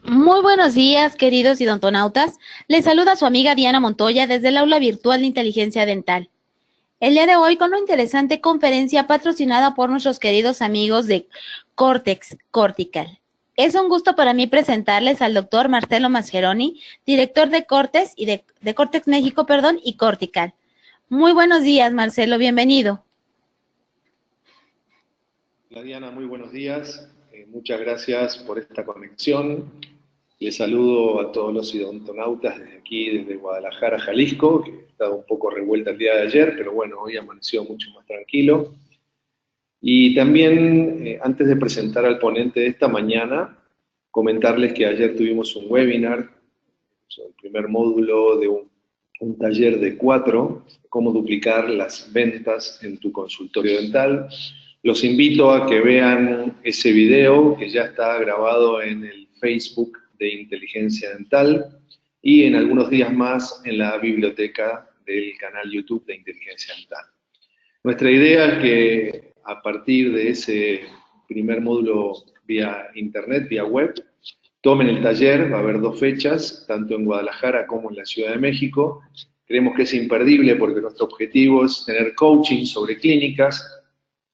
Muy buenos días, queridos idontonautas. Les saluda su amiga Diana Montoya desde el aula virtual de inteligencia dental. El día de hoy con una interesante conferencia patrocinada por nuestros queridos amigos de Cortex Cortical. Es un gusto para mí presentarles al doctor Marcelo Mascheroni, director de Cortex y de Cortex México, y Cortical. Muy buenos días, Marcelo, bienvenido. Hola Diana, muy buenos días. Muchas gracias por esta conexión. Les saludo a todos los idontonautas desde aquí, desde Guadalajara, Jalisco, que he estado un poco revuelta el día de ayer, pero bueno, hoy amaneció mucho más tranquilo. Y también, antes de presentar al ponente de esta mañana, comentarles que ayer tuvimos un webinar, el primer módulo de un taller de 4, cómo duplicar las ventas en tu consultorio dental. Los invito a que vean ese video que ya está grabado en el Facebook de Inteligencia Dental y en algunos días más en la biblioteca del canal YouTube de Inteligencia Dental. Nuestra idea es que a partir de ese primer módulo vía internet, vía web, tomen el taller. Va a haber 2 fechas, tanto en Guadalajara como en la Ciudad de México. Creemos que es imperdible porque nuestro objetivo es tener coaching sobre clínicas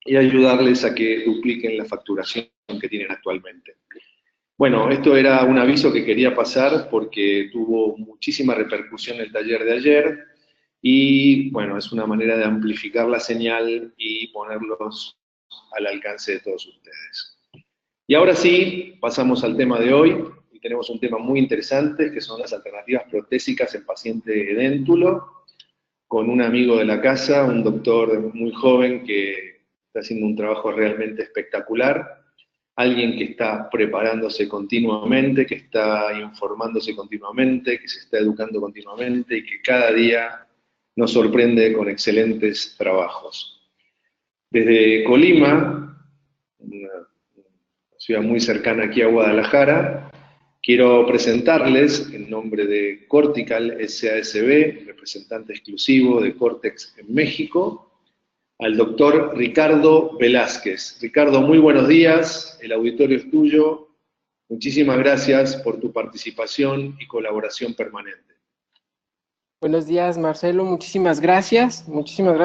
y ayudarles a que dupliquen la facturación que tienen actualmente. Bueno, esto era un aviso que quería pasar porque tuvo muchísima repercusión el taller de ayer y, bueno, es una manera de amplificar la señal y ponerlos al alcance de todos ustedes. Y ahora sí, pasamos al tema de hoy, y tenemos un tema muy interesante, que son las alternativas protésicas en paciente edéntulo, con un amigo de la casa, un doctor muy joven que está haciendo un trabajo realmente espectacular, alguien que está preparándose continuamente, que está informándose continuamente, que se está educando continuamente y que cada día nos sorprende con excelentes trabajos. Desde Colima, una ciudad muy cercana aquí a Guadalajara, quiero presentarles, en nombre de Cortical SASB, representante exclusivo de Cortex en México, al doctor Ricardo Velázquez. Ricardo, muy buenos días, el auditorio es tuyo. Muchísimas gracias por tu participación y colaboración permanente. Buenos días, Marcelo, muchísimas gracias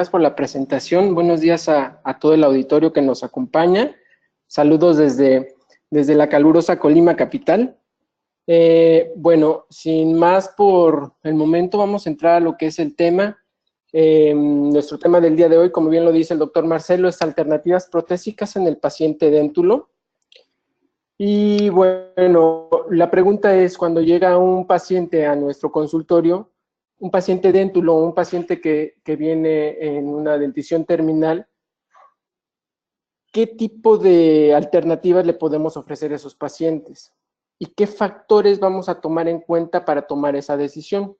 por la presentación. Buenos días a todo el auditorio que nos acompaña. Saludos desde la calurosa Colima capital. Bueno, sin más por el momento, vamos a entrar a lo que es el tema. Nuestro tema del día de hoy, como bien lo dice el doctor Marcelo, es alternativas protésicas en el paciente edéntulo. Y bueno, la pregunta es, cuando llega un paciente a nuestro consultorio, un paciente edéntulo o un paciente que viene en una dentición terminal, ¿qué tipo de alternativas le podemos ofrecer a esos pacientes? ¿Y qué factores vamos a tomar en cuenta para tomar esa decisión?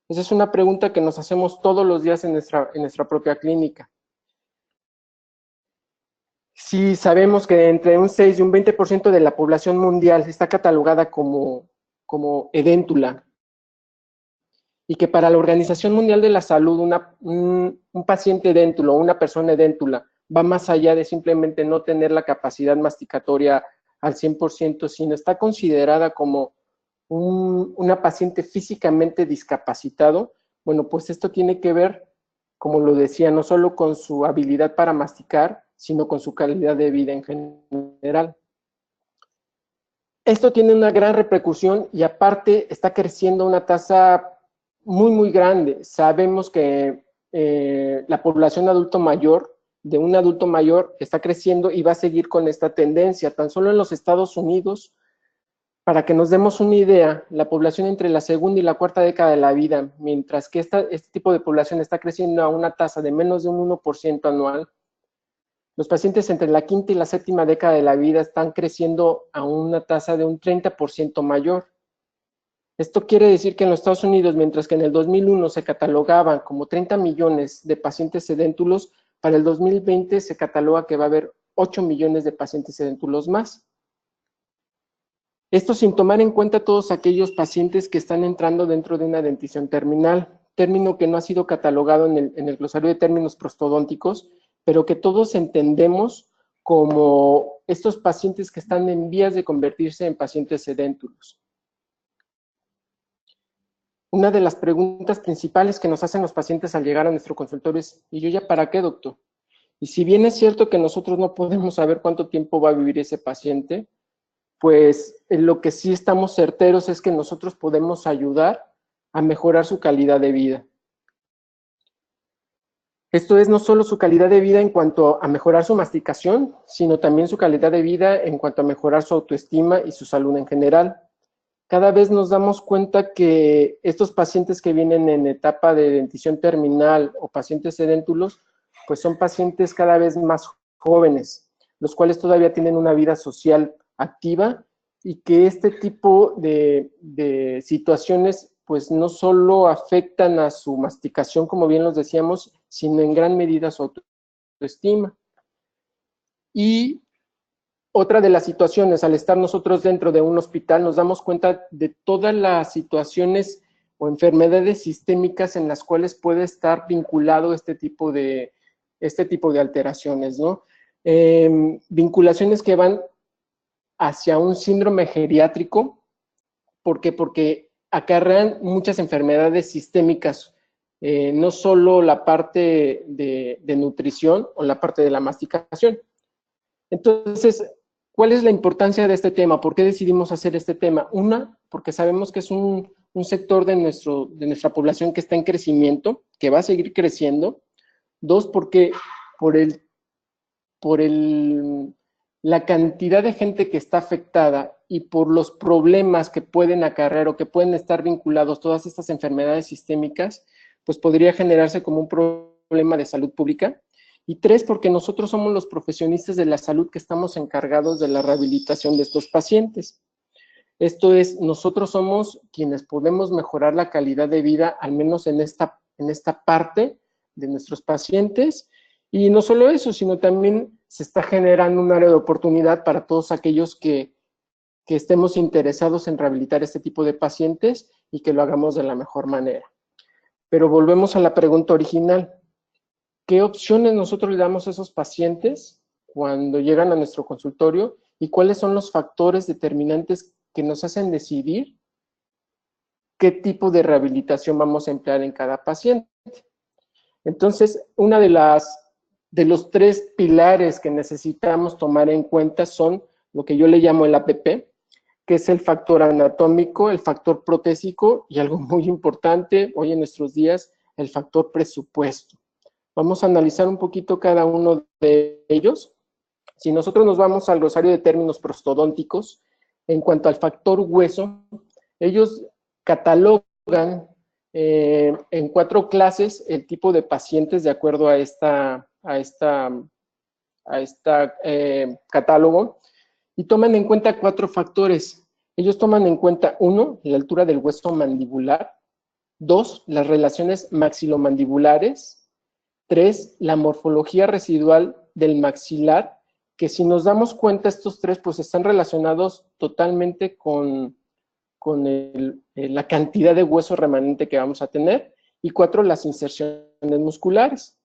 Esa es una pregunta que nos hacemos todos los días en nuestra propia clínica. Si sabemos que entre un 6 y un 20% de la población mundial está catalogada como edéntula, y que para la Organización Mundial de la Salud un paciente edéntulo o una persona edéntula va más allá de simplemente no tener la capacidad masticatoria al 100%, sino está considerada como una paciente físicamente discapacitado. Bueno, pues esto tiene que ver, como lo decía, no solo con su habilidad para masticar, sino con su calidad de vida en general. Esto tiene una gran repercusión y aparte está creciendo una tasa muy, muy grande. Sabemos que la población de un adulto mayor está creciendo y va a seguir con esta tendencia. Tan solo en los Estados Unidos, para que nos demos una idea, la población entre la segunda y la cuarta década de la vida, mientras que este tipo de población está creciendo a una tasa de menos de un 1% anual, los pacientes entre la quinta y la séptima década de la vida están creciendo a una tasa de un 30% mayor. Esto quiere decir que en los Estados Unidos, mientras que en el 2001 se catalogaban como 30 millones de pacientes edéntulos, para el 2020 se cataloga que va a haber 8 millones de pacientes edéntulos más. Esto sin tomar en cuenta todos aquellos pacientes que están entrando dentro de una dentición terminal, término que no ha sido catalogado en el glosario de términos prostodónticos, pero que todos entendemos como estos pacientes que están en vías de convertirse en pacientes edéntulos. una de las preguntas principales que nos hacen los pacientes al llegar a nuestro consultorio es, ¿y yo ya para qué, doctor? Y si bien es cierto que nosotros no podemos saber cuánto tiempo va a vivir ese paciente, pues en lo que sí estamos certeros es que nosotros podemos ayudar a mejorar su calidad de vida. Esto es no solo su calidad de vida en cuanto a mejorar su masticación, sino también su calidad de vida en cuanto a mejorar su autoestima y su salud en general. Cada vez nos damos cuenta que estos pacientes que vienen en etapa de dentición terminal o pacientes sedéntulos, pues son pacientes cada vez más jóvenes, los cuales todavía tienen una vida social activa y que este tipo de situaciones pues no solo afectan a su masticación, como bien los decíamos, sino en gran medida a su autoestima. Y otra de las situaciones, al estar nosotros dentro de un hospital, nos damos cuenta de todas las situaciones o enfermedades sistémicas en las cuales puede estar vinculado este tipo de alteraciones, ¿no? Vinculaciones que van hacia un síndrome geriátrico. ¿Por qué? Porque acarrean muchas enfermedades sistémicas, no solo la parte de nutrición o la parte de la masticación. Entonces, ¿cuál es la importancia de este tema? ¿Por qué decidimos hacer este tema? Una, porque sabemos que es un sector de nuestra población que está en crecimiento, que va a seguir creciendo. Dos, porque por la cantidad de gente que está afectada y por los problemas que pueden acarrear o que pueden estar vinculados todas estas enfermedades sistémicas, pues podría generarse como un problema de salud pública. Y tres, porque nosotros somos los profesionistas de la salud que estamos encargados de la rehabilitación de estos pacientes. Esto es, nosotros somos quienes podemos mejorar la calidad de vida, al menos en esta parte de nuestros pacientes. Y no solo eso, sino también se está generando un área de oportunidad para todos aquellos que estemos interesados en rehabilitar este tipo de pacientes y que lo hagamos de la mejor manera. Pero volvemos a la pregunta original. ¿Qué opciones nosotros le damos a esos pacientes cuando llegan a nuestro consultorio y cuáles son los factores determinantes que nos hacen decidir qué tipo de rehabilitación vamos a emplear en cada paciente? Entonces, una de los tres pilares que necesitamos tomar en cuenta son lo que yo le llamo el APP, que es el factor anatómico, el factor protésico y algo muy importante hoy en nuestros días, el factor presupuesto. Vamos a analizar un poquito cada uno de ellos. Si nosotros nos vamos al glosario de términos prostodónticos, en cuanto al factor hueso, ellos catalogan en 4 clases el tipo de pacientes de acuerdo a catálogo y toman en cuenta 4 factores. Ellos toman en cuenta 1, la altura del hueso mandibular, 2, las relaciones maxilomandibulares, 3, la morfología residual del maxilar, que si nos damos cuenta estos 3 pues están relacionados totalmente con la cantidad de hueso remanente que vamos a tener, y 4, las inserciones musculares.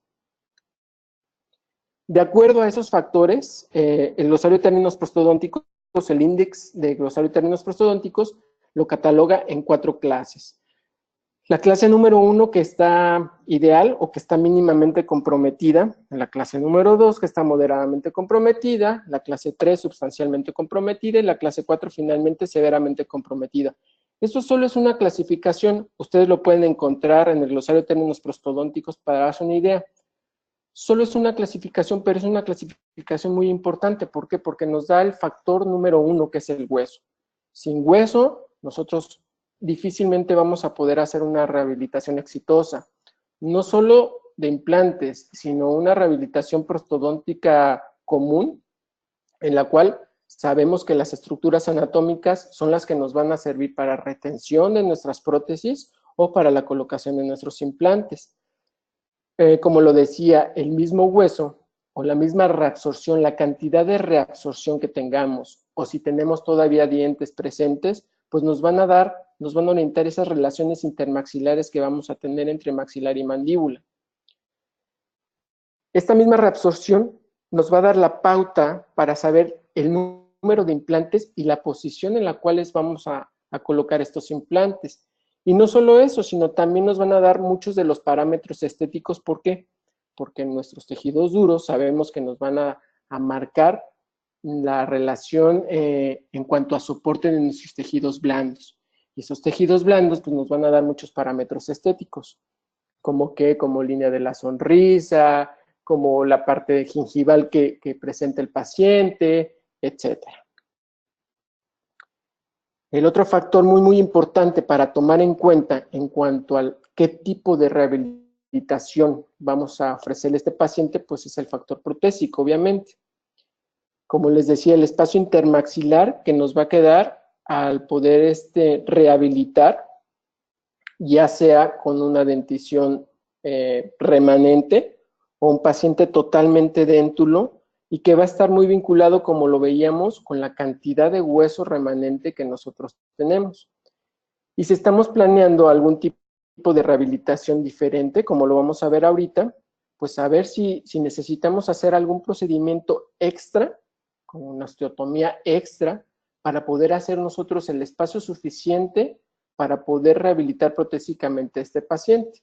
De acuerdo a esos factores, el glosario de términos prostodónticos, el índice de glosario de términos prostodónticos, lo cataloga en 4 clases. La clase número 1 que está ideal o que está mínimamente comprometida, la clase número 2 que está moderadamente comprometida, la clase 3 sustancialmente comprometida y la clase 4 finalmente severamente comprometida. Esto solo es una clasificación, ustedes lo pueden encontrar en el glosario de términos prostodónticos para darse una idea. Solo es una clasificación, pero es una clasificación muy importante. ¿Por qué? Porque nos da el factor número 1 que es el hueso. Sin hueso, nosotros difícilmente vamos a poder hacer una rehabilitación exitosa, no solo de implantes, sino una rehabilitación prostodóntica común, en la cual sabemos que las estructuras anatómicas son las que nos van a servir para retención de nuestras prótesis o para la colocación de nuestros implantes. Como lo decía, el mismo hueso o la misma reabsorción, la cantidad de reabsorción que tengamos, o si tenemos todavía dientes presentes, pues nos van a orientar esas relaciones intermaxilares que vamos a tener entre maxilar y mandíbula. Esta misma reabsorción nos va a dar la pauta para saber el número de implantes y la posición en la cual vamos a colocar estos implantes. Y no solo eso, sino también nos van a dar muchos de los parámetros estéticos. ¿Por qué? Porque en nuestros tejidos duros sabemos que nos van a marcar la relación en cuanto a soporte de nuestros tejidos blandos. Y esos tejidos blandos pues, nos van a dar muchos parámetros estéticos, como línea de la sonrisa, como la parte gingival que presenta el paciente, etcétera. El otro factor muy importante para tomar en cuenta en cuanto a qué tipo de rehabilitación vamos a ofrecerle a este paciente, pues es el factor protésico, obviamente. Como les decía, el espacio intermaxilar que nos va a quedar al poder rehabilitar, ya sea con una dentición remanente o un paciente totalmente déntulo, y que va a estar muy vinculado, como lo veíamos, con la cantidad de hueso remanente que nosotros tenemos. Y si estamos planeando algún tipo de rehabilitación diferente, como lo vamos a ver ahorita, pues a ver si necesitamos hacer algún procedimiento extra, como una osteotomía extra, para poder hacer nosotros el espacio suficiente para poder rehabilitar protésicamente a este paciente.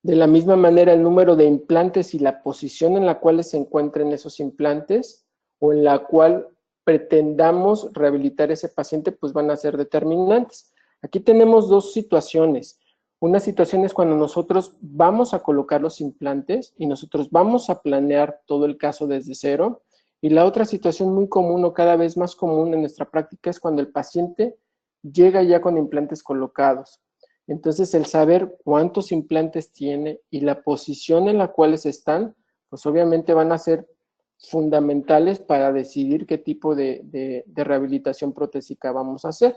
De la misma manera, el número de implantes y la posición en la cual se encuentren esos implantes o en la cual pretendamos rehabilitar ese paciente, pues van a ser determinantes. Aquí tenemos dos situaciones. Una situación es cuando nosotros vamos a colocar los implantes y nosotros vamos a planear todo el caso desde cero. Y la otra situación muy común o cada vez más común en nuestra práctica es cuando el paciente llega ya con implantes colocados. Entonces, el saber cuántos implantes tiene y la posición en la cual están, pues obviamente van a ser fundamentales para decidir qué tipo de rehabilitación protésica vamos a hacer.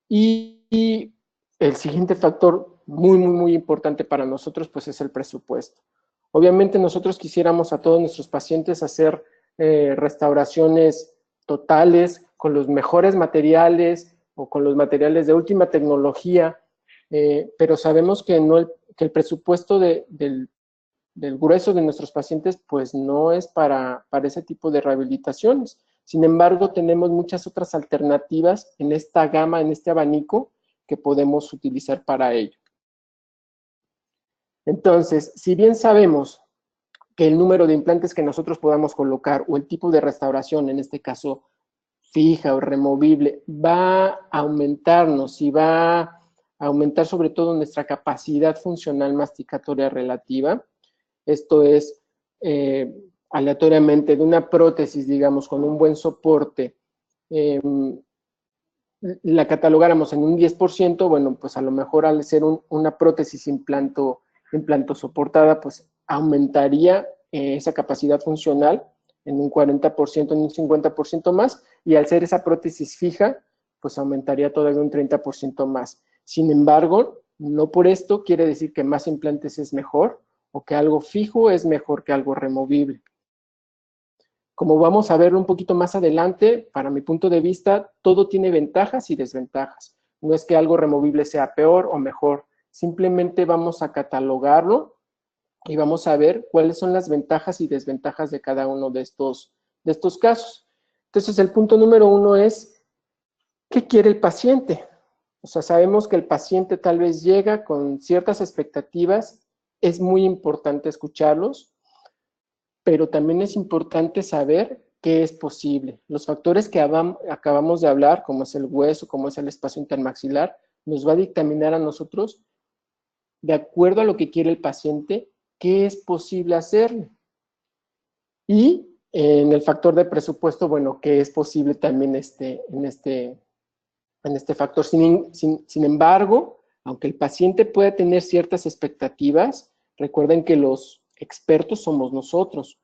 Y el siguiente factor muy importante para nosotros, pues es el presupuesto. Obviamente nosotros quisiéramos a todos nuestros pacientes hacer restauraciones totales con los mejores materiales o con los materiales de última tecnología, pero sabemos que el presupuesto del grueso de nuestros pacientes pues no es para ese tipo de rehabilitaciones. Sin embargo, tenemos muchas otras alternativas en esta gama, en este abanico que podemos utilizar para ello. Entonces, si bien sabemos que el número de implantes que nosotros podamos colocar o el tipo de restauración, en este caso fija o removible, va a aumentarnos y va a aumentar sobre todo nuestra capacidad funcional masticatoria relativa. Esto es aleatoriamente de una prótesis, digamos, con un buen soporte, la catalogáramos en un 10%, bueno, pues a lo mejor al ser una prótesis implanto soportada, pues aumentaría esa capacidad funcional en un 40%, en un 50% más, y al ser esa prótesis fija, pues aumentaría todavía un 30% más. Sin embargo, no por esto quiere decir que más implantes es mejor, o que algo fijo es mejor que algo removible. Como vamos a verlo un poquito más adelante, para mi punto de vista, todo tiene ventajas y desventajas. No es que algo removible sea peor o mejor, simplemente vamos a catalogarlo y vamos a ver cuáles son las ventajas y desventajas de cada uno de estos casos. Entonces, el punto número 1 es, ¿qué quiere el paciente? O sea, sabemos que el paciente tal vez llega con ciertas expectativas, es muy importante escucharlos, pero también es importante saber qué es posible. Los factores que acabamos de hablar, como es el hueso, como es el espacio intermaxilar, nos va a dictaminar a nosotros, de acuerdo a lo que quiere el paciente, qué es posible hacerle. Y en el factor de presupuesto, bueno, qué es posible también en este factor. Sin embargo, aunque el paciente pueda tener ciertas expectativas, recuerden que los expertos somos nosotros.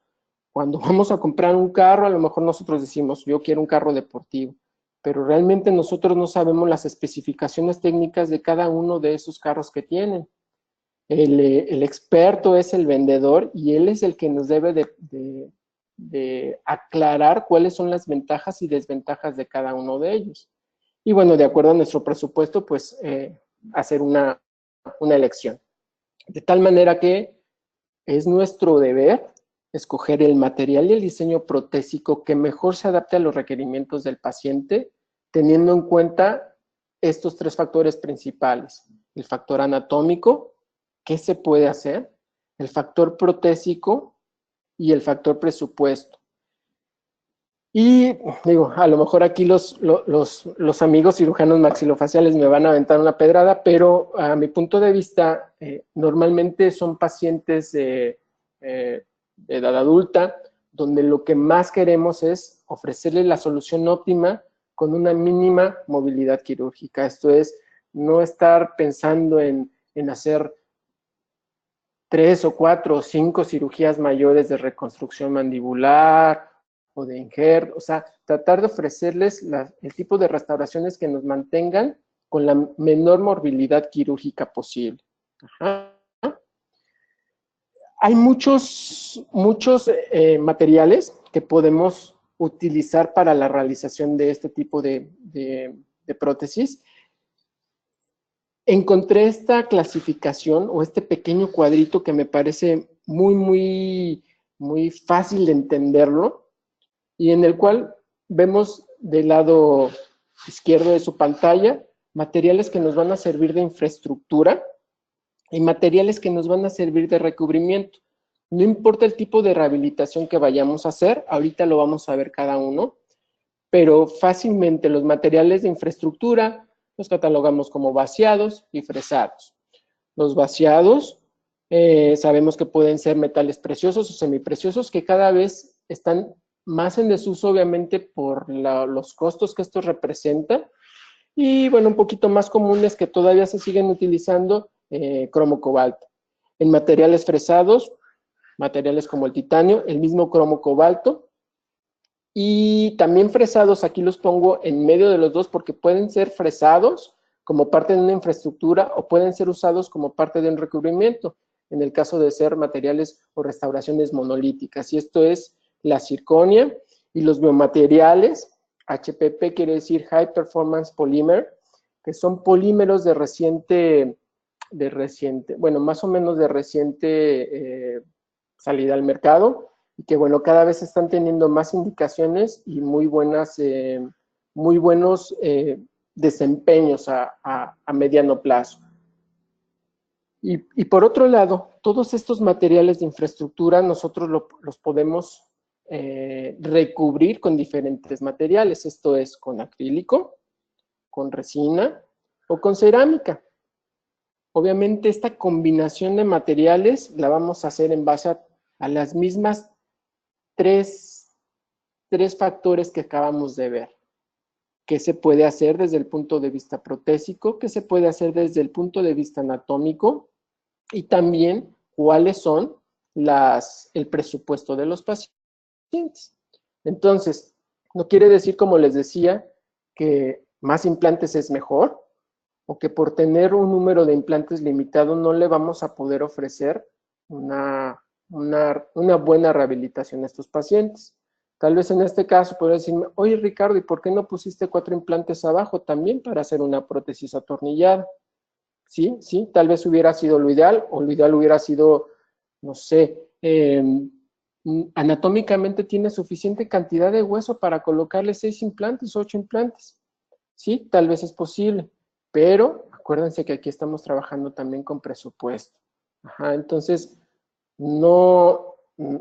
Cuando vamos a comprar un carro, a lo mejor nosotros decimos, yo quiero un carro deportivo, pero realmente nosotros no sabemos las especificaciones técnicas de cada uno de esos carros que tienen. El experto es el vendedor y él es el que nos debe de aclarar cuáles son las ventajas y desventajas de cada uno de ellos. Y bueno, de acuerdo a nuestro presupuesto, pues hacer una elección. De tal manera que es nuestro deber escoger el material y el diseño protésico que mejor se adapte a los requerimientos del paciente, teniendo en cuenta estos tres factores principales: el factor anatómico, ¿qué se puede hacer?, el factor protésico y el factor presupuesto. Y digo, a lo mejor aquí los amigos cirujanos maxilofaciales me van a aventar una pedrada, pero a mi punto de vista, normalmente son pacientes de edad adulta, donde lo que más queremos es ofrecerle la solución óptima con una mínima movilidad quirúrgica. Esto es, no estar pensando en hacer 3 o 4 o 5 cirugías mayores de reconstrucción mandibular o de injerto, o sea, tratar de ofrecerles el tipo de restauraciones que nos mantengan con la menor morbilidad quirúrgica posible. Ajá. Hay muchos materiales que podemos utilizar para la realización de este tipo de prótesis. Encontré esta clasificación o este pequeño cuadrito que me parece muy fácil de entenderlo, y en el cual vemos del lado izquierdo de su pantalla materiales que nos van a servir de infraestructura y materiales que nos van a servir de recubrimiento. No importa el tipo de rehabilitación que vayamos a hacer, ahorita lo vamos a ver cada uno, pero fácilmente los materiales de infraestructura los catalogamos como vaciados y fresados. Los vaciados sabemos que pueden ser metales preciosos o semipreciosos, que cada vez están más en desuso, obviamente, por los costos que estos representan. Y bueno, un poquito más comunes que todavía se siguen utilizando, cromo cobalto. En materiales fresados, materiales como el titanio, el mismo cromo cobalto. Y también fresados, aquí los pongo en medio de los dos porque pueden ser fresados como parte de una infraestructura o pueden ser usados como parte de un recubrimiento, en el caso de ser materiales o restauraciones monolíticas. Y esto es la zirconia y los biomateriales. HPP quiere decir High Performance Polymer, que son polímeros de reciente, bueno, más o menos de reciente salida al mercado, y que bueno, cada vez están teniendo más indicaciones y muy buenos desempeños a mediano plazo. Y por otro lado, todos estos materiales de infraestructura nosotros los podemos recubrir con diferentes materiales. Esto es con acrílico, con resina o con cerámica. Obviamente esta combinación de materiales la vamos a hacer en base a las mismas tres factores que acabamos de ver. ¿Qué se puede hacer desde el punto de vista protésico? ¿Qué se puede hacer desde el punto de vista anatómico? Y también cuáles son el presupuesto de los pacientes. Entonces, no quiere decir, como les decía, que más implantes es mejor, o que por tener un número de implantes limitado no le vamos a poder ofrecer una buena rehabilitación a estos pacientes. Tal vez en este caso podría decirme, oye Ricardo, ¿y por qué no pusiste 4 implantes abajo también para hacer una prótesis atornillada? Sí, tal vez hubiera sido lo ideal, o lo ideal hubiera sido, no sé, anatómicamente tiene suficiente cantidad de hueso para colocarle 6 implantes, 8 implantes. Sí, tal vez es posible, pero acuérdense que aquí estamos trabajando también con presupuesto. Ajá, entonces, no,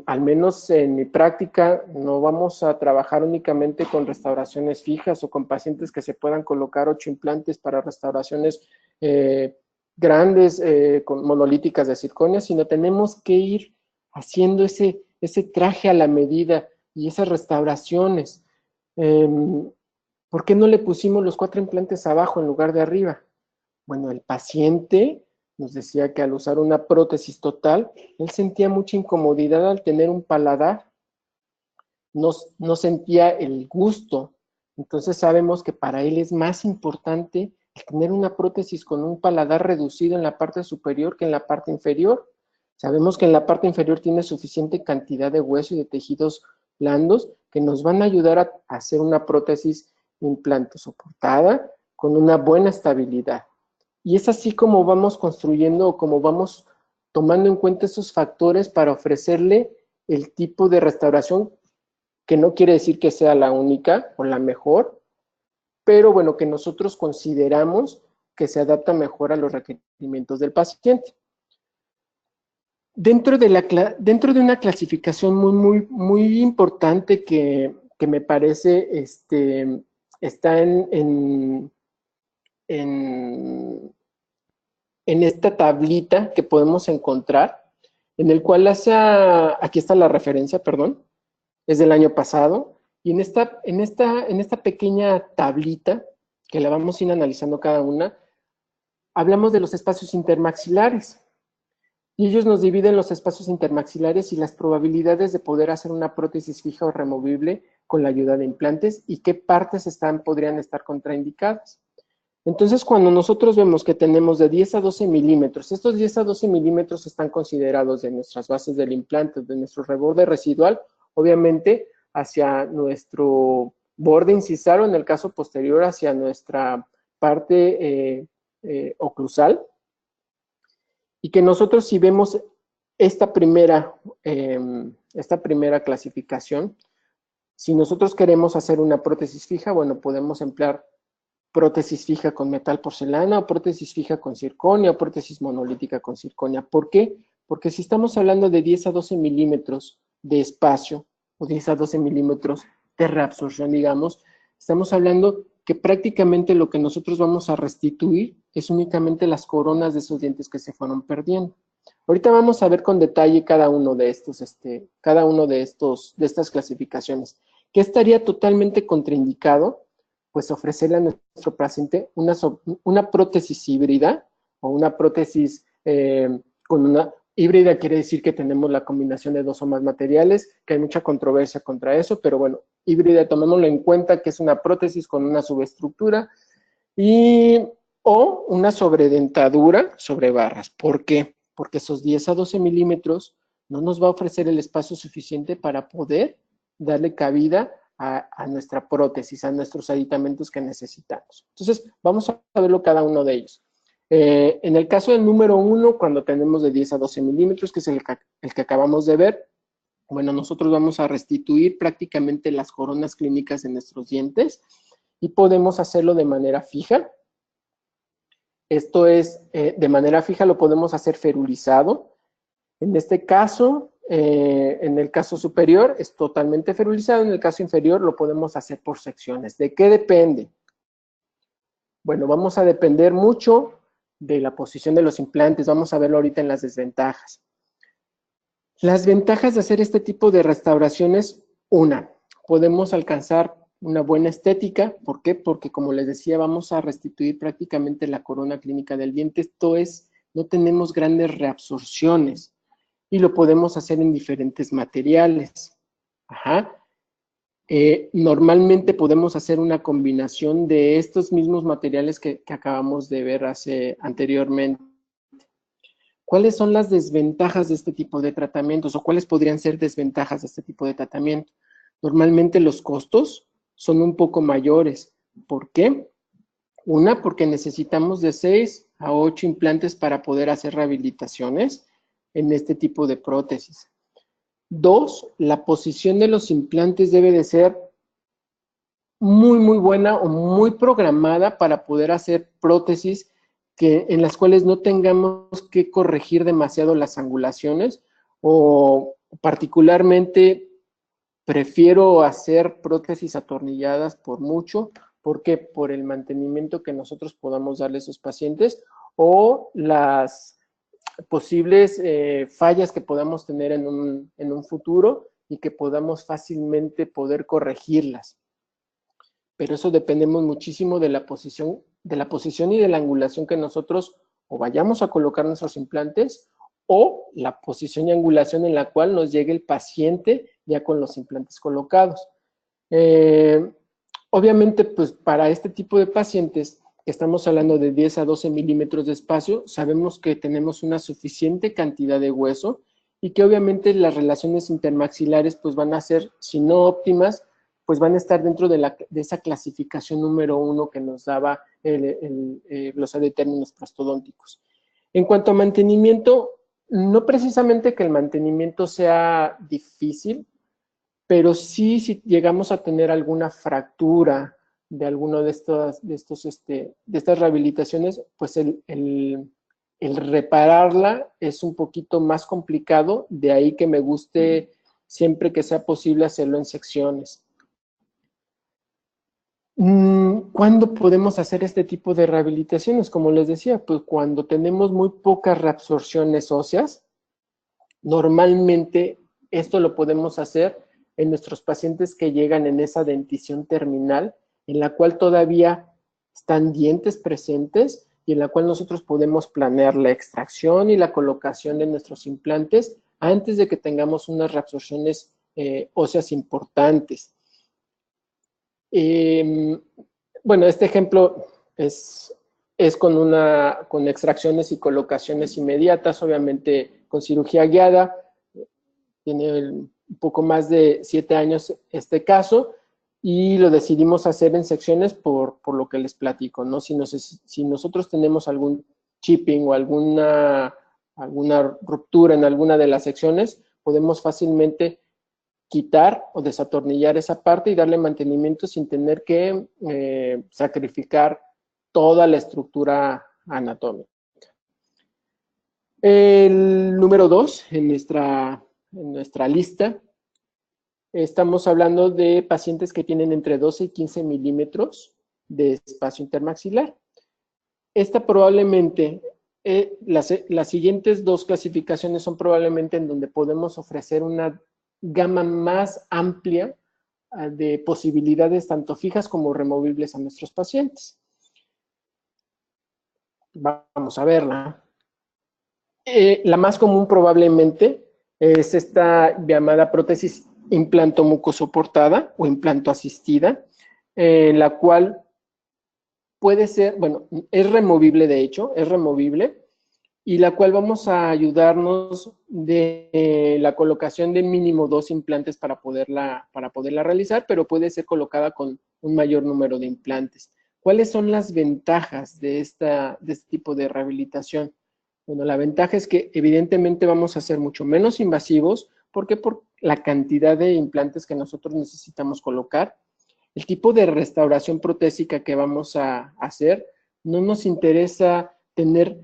al menos en mi práctica, no vamos a trabajar únicamente con restauraciones fijas o con pacientes que se puedan colocar 8 implantes para restauraciones grandes, monolíticas de zirconia, sino tenemos que ir haciendo ese traje a la medida y esas restauraciones. ¿Por qué no le pusimos los 4 implantes abajo en lugar de arriba? Bueno, el paciente nos decía que al usar una prótesis total, él sentía mucha incomodidad al tener un paladar, no sentía el gusto. Entonces sabemos que para él es más importante tener una prótesis con un paladar reducido en la parte superior que en la parte inferior. Sabemos que en la parte inferior tiene suficiente cantidad de hueso y de tejidos blandos que nos van a ayudar a hacer una prótesis implante soportada con una buena estabilidad. Y es así como vamos construyendo o como vamos tomando en cuenta esos factores para ofrecerle el tipo de restauración, que no quiere decir que sea la única o la mejor, pero bueno, que nosotros consideramos que se adapta mejor a los requerimientos del paciente. Dentro de una clasificación muy importante que me parece está en esta tablita que podemos encontrar, en el cual aquí está la referencia, perdón, es del año pasado, y en esta pequeña tablita, que la vamos a ir analizando cada una, hablamos de los espacios intermaxilares. Y ellos nos dividen los espacios intermaxilares y las probabilidades de poder hacer una prótesis fija o removible con la ayuda de implantes y qué partes podrían estar contraindicadas. Entonces, cuando nosotros vemos que tenemos de 10 a 12 milímetros, estos 10 a 12 milímetros están considerados de nuestras bases del implante, de nuestro reborde residual, obviamente hacia nuestro borde incisal o en el caso posterior hacia nuestra parte oclusal. Y que nosotros si vemos esta primera clasificación, si nosotros queremos hacer una prótesis fija, bueno, podemos emplear prótesis fija con metal porcelana, o prótesis fija con circonia, o prótesis monolítica con circonia. ¿Por qué? Porque si estamos hablando de 10 a 12 milímetros de espacio, o 10 a 12 milímetros de reabsorción, digamos, estamos hablando que prácticamente lo que nosotros vamos a restituir es únicamente las coronas de esos dientes que se fueron perdiendo. Ahorita vamos a ver con detalle cada uno de estas clasificaciones. ¿Qué estaría totalmente contraindicado? Pues ofrecerle a nuestro paciente una prótesis híbrida o una prótesis con una híbrida, quiere decir que tenemos la combinación de dos o más materiales, que hay mucha controversia contra eso, pero bueno, híbrida, tomémoslo en cuenta que es una prótesis con una subestructura o una sobredentadura sobre barras. ¿Por qué? Porque esos 10 a 12 milímetros no nos va a ofrecer el espacio suficiente para poder darle cabida a nuestra prótesis, a nuestros aditamentos que necesitamos. Entonces, vamos a verlo cada uno de ellos. En el caso del número 1, cuando tenemos de 10 a 12 milímetros, que es el que acabamos de ver, bueno, nosotros vamos a restituir prácticamente las coronas clínicas de nuestros dientes y podemos hacerlo de manera fija. Esto es, de manera fija lo podemos hacer ferulizado. En este caso, en el caso superior es totalmente ferulizado, en el caso inferior lo podemos hacer por secciones. ¿De qué depende? Bueno, vamos a depender mucho de la posición de los implantes. Vamos a verlo ahorita en las desventajas. Las ventajas de hacer este tipo de restauraciones, podemos alcanzar una buena estética. ¿Por qué? Porque como les decía, vamos a restituir prácticamente la corona clínica del diente. Esto es, no tenemos grandes reabsorciones y lo podemos hacer en diferentes materiales. Normalmente podemos hacer una combinación de estos mismos materiales que acabamos de ver anteriormente. ¿Cuáles son las desventajas de este tipo de tratamientos o cuáles podrían ser desventajas de este tipo de tratamiento? Normalmente los costos son un poco mayores. ¿Por qué? Porque necesitamos de 6 a 8 implantes para poder hacer rehabilitaciones en este tipo de prótesis. 2, la posición de los implantes debe de ser muy buena o muy programada para poder hacer prótesis en las cuales no tengamos que corregir demasiado las angulaciones, o particularmente prefiero hacer prótesis atornilladas por mucho. ¿Por qué? Por el mantenimiento que nosotros podamos darle a esos pacientes o las posibles fallas que podamos tener en un futuro y que podamos fácilmente poder corregirlas. Pero eso dependemos muchísimo de la posición y de la angulación que nosotros o vayamos a colocar nuestros implantes o la posición y angulación en la cual nos llegue el paciente ya con los implantes colocados. Obviamente, pues para este tipo de pacientes, estamos hablando de 10 a 12 milímetros de espacio, sabemos que tenemos una suficiente cantidad de hueso y que obviamente las relaciones intermaxilares pues van a ser, si no óptimas, pues van a estar dentro de esa clasificación número 1 que nos daba el glosario de términos prostodónticos. En cuanto a mantenimiento, no precisamente que el mantenimiento sea difícil, pero sí si llegamos a tener alguna fractura alguno de estas rehabilitaciones, pues el repararla es un poquito más complicado, de ahí que me guste siempre que sea posible hacerlo en secciones. ¿Cuándo podemos hacer este tipo de rehabilitaciones? Como les decía, pues cuando tenemos muy pocas reabsorciones óseas, normalmente esto lo podemos hacer en nuestros pacientes que llegan en esa dentición terminal, en la cual todavía están dientes presentes y en la cual nosotros podemos planear la extracción y la colocación de nuestros implantes antes de que tengamos unas reabsorciones óseas importantes. Bueno, este ejemplo es con extracciones y colocaciones inmediatas, obviamente con cirugía guiada. Tiene un poco más de 7 años este caso y lo decidimos hacer en secciones por lo que les platico, ¿no? Si nosotros tenemos algún chipping o alguna ruptura en alguna de las secciones, podemos fácilmente quitar o desatornillar esa parte y darle mantenimiento sin tener que sacrificar toda la estructura anatómica. El número 2 en nuestra lista, estamos hablando de pacientes que tienen entre 12 y 15 milímetros de espacio intermaxilar. Esta probablemente, las siguientes 2 clasificaciones son probablemente en donde podemos ofrecer una gama más amplia de posibilidades tanto fijas como removibles a nuestros pacientes. Vamos a verla. La más común probablemente es esta llamada prótesis implantomucosoportada o implantoasistida, la cual puede ser, bueno, es removible de hecho, es removible, y la cual vamos a ayudarnos de la colocación de mínimo 2 implantes para poderla realizar, pero puede ser colocada con un mayor número de implantes. ¿Cuáles son las ventajas de este tipo de rehabilitación? Bueno, la ventaja es que evidentemente vamos a ser mucho menos invasivos. ¿Por qué? Por la cantidad de implantes que nosotros necesitamos colocar. El tipo de restauración protésica que vamos a hacer, no nos interesa tener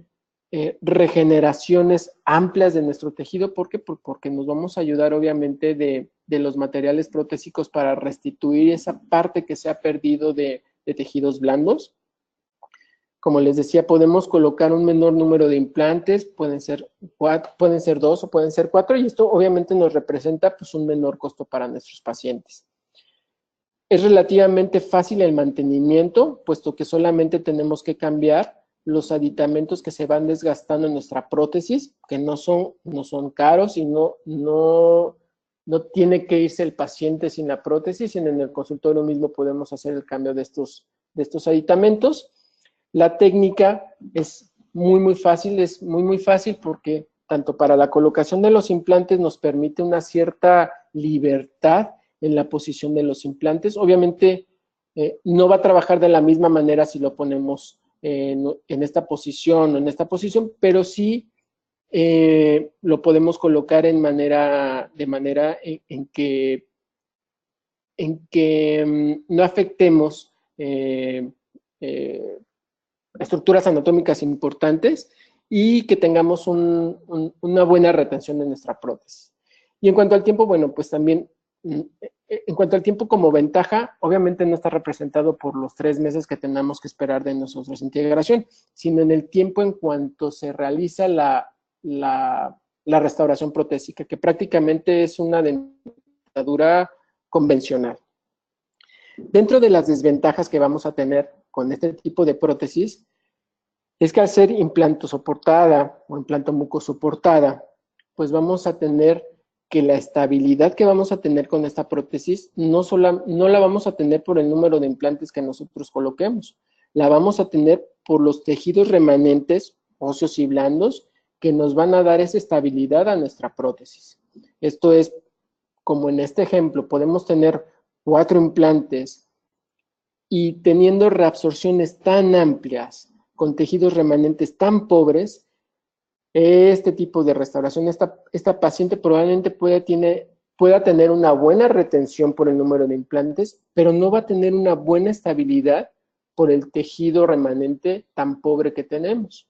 regeneraciones amplias de nuestro tejido. ¿Por qué? Porque nos vamos a ayudar obviamente de los materiales protésicos para restituir esa parte que se ha perdido de tejidos blandos. Como les decía, podemos colocar un menor número de implantes, pueden ser 2 o pueden ser 4, y esto obviamente nos representa pues, un menor costo para nuestros pacientes. Es relativamente fácil el mantenimiento, puesto que solamente tenemos que cambiar los aditamentos que se van desgastando en nuestra prótesis, que no son caros y no tiene que irse el paciente sin la prótesis, sino en el consultorio mismo podemos hacer el cambio de estos aditamentos. La técnica es muy fácil porque tanto para la colocación de los implantes nos permite una cierta libertad en la posición de los implantes. Obviamente no va a trabajar de la misma manera si lo ponemos en esta posición o en esta posición, pero sí lo podemos colocar de manera en que no afectemos estructuras anatómicas importantes y que tengamos una buena retención de nuestra prótesis. Y en cuanto al tiempo, bueno, pues también, en cuanto al tiempo como ventaja, obviamente no está representado por los 3 meses que tenemos que esperar de nosotros integración, sino en el tiempo en cuanto se realiza la restauración protésica, que prácticamente es una dentadura convencional. Dentro de las desventajas que vamos a tener con este tipo de prótesis, es que al ser implantosoportada o implantomucosoportada, pues vamos a tener que la estabilidad que vamos a tener con esta prótesis no la vamos a tener por el número de implantes que nosotros coloquemos, la vamos a tener por los tejidos remanentes, óseos y blandos, que nos van a dar esa estabilidad a nuestra prótesis. Esto es, como en este ejemplo, podemos tener 4 implantes y teniendo reabsorciones tan amplias, con tejidos remanentes tan pobres, este tipo de restauración, esta paciente probablemente pueda tener una buena retención por el número de implantes, pero no va a tener una buena estabilidad por el tejido remanente tan pobre que tenemos.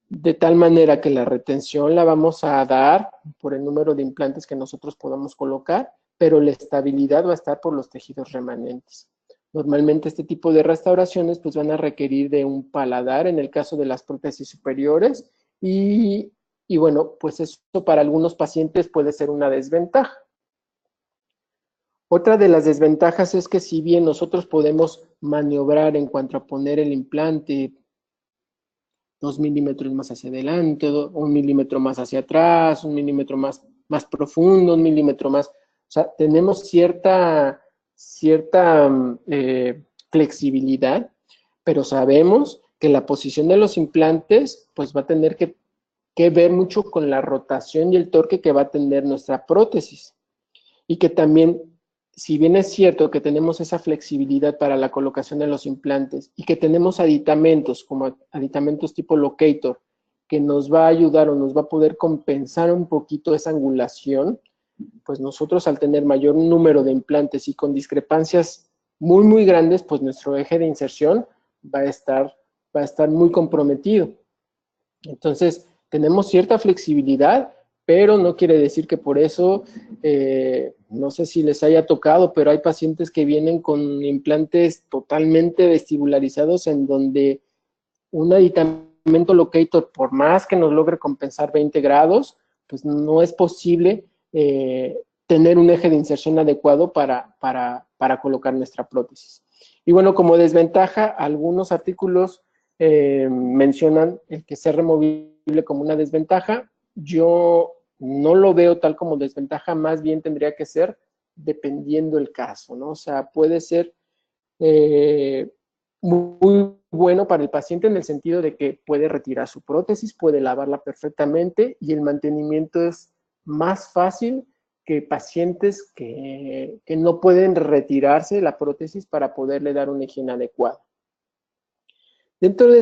De tal manera que la retención la vamos a dar por el número de implantes que nosotros podamos colocar, pero la estabilidad va a estar por los tejidos remanentes. Normalmente este tipo de restauraciones pues van a requerir de un paladar en el caso de las prótesis superiores y bueno, pues eso para algunos pacientes puede ser una desventaja. Otra de las desventajas es que si bien nosotros podemos maniobrar en cuanto a poner el implante 2 milímetros más hacia adelante, 1 milímetro más hacia atrás, 1 milímetro más profundo, 1 milímetro más, o sea, tenemos cierta flexibilidad, pero sabemos que la posición de los implantes pues va a tener que ver mucho con la rotación y el torque que va a tener nuestra prótesis. Y que también, si bien es cierto que tenemos esa flexibilidad para la colocación de los implantes y que tenemos aditamentos, como aditamentos tipo locator, que nos va a ayudar o nos va a poder compensar un poquito esa angulación, pues nosotros al tener mayor número de implantes y con discrepancias muy, muy grandes, pues nuestro eje de inserción va a estar muy comprometido. Entonces, tenemos cierta flexibilidad, pero no quiere decir que por eso, no sé si les haya tocado, pero hay pacientes que vienen con implantes totalmente vestibularizados en donde un aditamento locator, por más que nos logre compensar 20 grados, pues no es posible tener un eje de inserción adecuado para colocar nuestra prótesis. Y bueno, como desventaja, algunos artículos mencionan el que sea removible como una desventaja. Yo no lo veo tal como desventaja, más bien tendría que ser dependiendo el caso, ¿no? O sea, puede ser muy bueno para el paciente en el sentido de que puede retirar su prótesis, puede lavarla perfectamente y el mantenimiento es más fácil que pacientes que no pueden retirarse la prótesis para poderle dar una higiene adecuada. Dentro de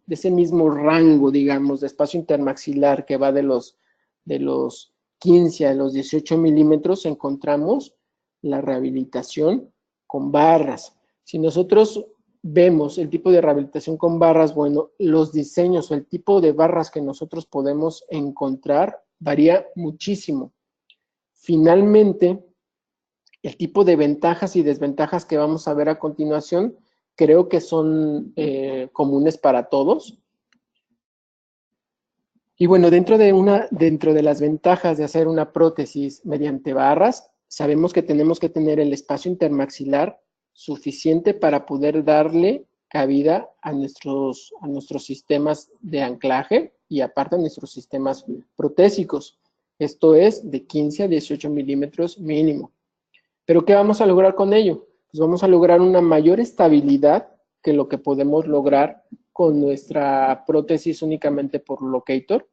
ese mismo rango, digamos, de espacio intermaxilar que va de los 15 a los 18 milímetros, encontramos la rehabilitación con barras. Si nosotros vemos el tipo de rehabilitación con barras, bueno, los diseños o el tipo de barras que nosotros podemos encontrar varía muchísimo. Finalmente, el tipo de ventajas y desventajas que vamos a ver a continuación creo que son comunes para todos. Y bueno, dentro de las ventajas de hacer una prótesis mediante barras, sabemos que tenemos que tener el espacio intermaxilar suficiente para poder darle cabida a nuestros sistemas de anclaje y aparte a nuestros sistemas protésicos. Esto es de 15 a 18 milímetros mínimo. ¿Pero qué vamos a lograr con ello? Pues vamos a lograr una mayor estabilidad que lo que podemos lograr con nuestra prótesis únicamente por locator.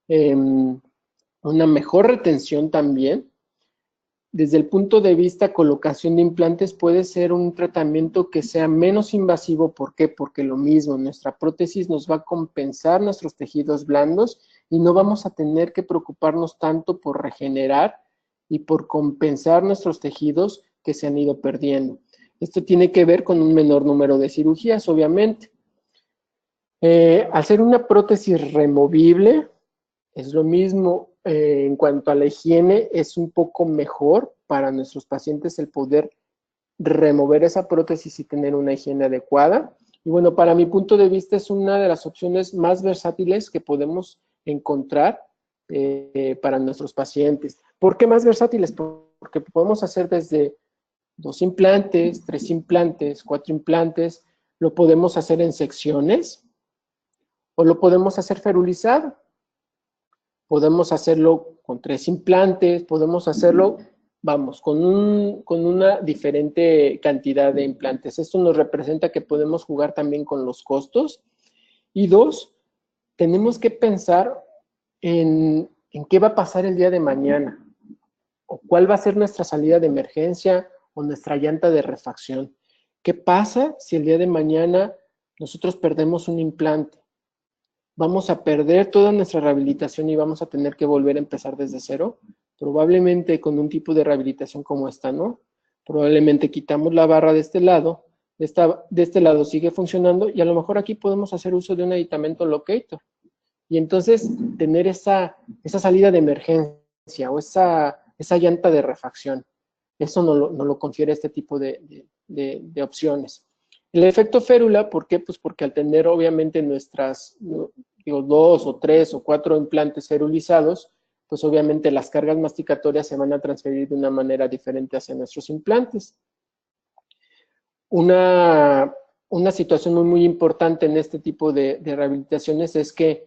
Una mejor retención también. Desde el punto de vista colocación de implantes puede ser un tratamiento que sea menos invasivo. ¿Por qué? Porque lo mismo, nuestra prótesis nos va a compensar nuestros tejidos blandos y no vamos a tener que preocuparnos tanto por regenerar y por compensar nuestros tejidos que se han ido perdiendo. Esto tiene que ver con un menor número de cirugías, obviamente. Al ser una prótesis removible, es lo mismo en cuanto a la higiene, es un poco mejor para nuestros pacientes el poder remover esa prótesis y tener una higiene adecuada. Y bueno, para mi punto de vista es una de las opciones más versátiles que podemos encontrar para nuestros pacientes. ¿Por qué más versátiles? Porque podemos hacer desde 2 implantes, 3 implantes, 4 implantes, lo podemos hacer en secciones o lo podemos hacer ferulizado. Podemos hacerlo con 3 implantes, podemos hacerlo, vamos, con una diferente cantidad de implantes. Esto nos representa que podemos jugar también con los costos. Y 2, tenemos que pensar en qué va a pasar el día de mañana, o cuál va a ser nuestra salida de emergencia o nuestra llanta de refacción. ¿Qué pasa si el día de mañana nosotros perdemos un implante? vamos a perder toda nuestra rehabilitación y vamos a tener que volver a empezar desde cero. Probablemente con un tipo de rehabilitación como esta, ¿no? Probablemente quitamos la barra de este lado, de este lado sigue funcionando y a lo mejor aquí podemos hacer uso de un aditamento locator. Y entonces tener esa salida de emergencia o esa llanta de refacción. Eso no lo confiere este tipo de opciones. El efecto férula, ¿por qué? Pues porque al tener obviamente nuestras, digo, 2 o 3 o 4 implantes ferulizados, pues obviamente las cargas masticatorias se van a transferir de una manera diferente hacia nuestros implantes. Una situación muy importante en este tipo de rehabilitaciones es que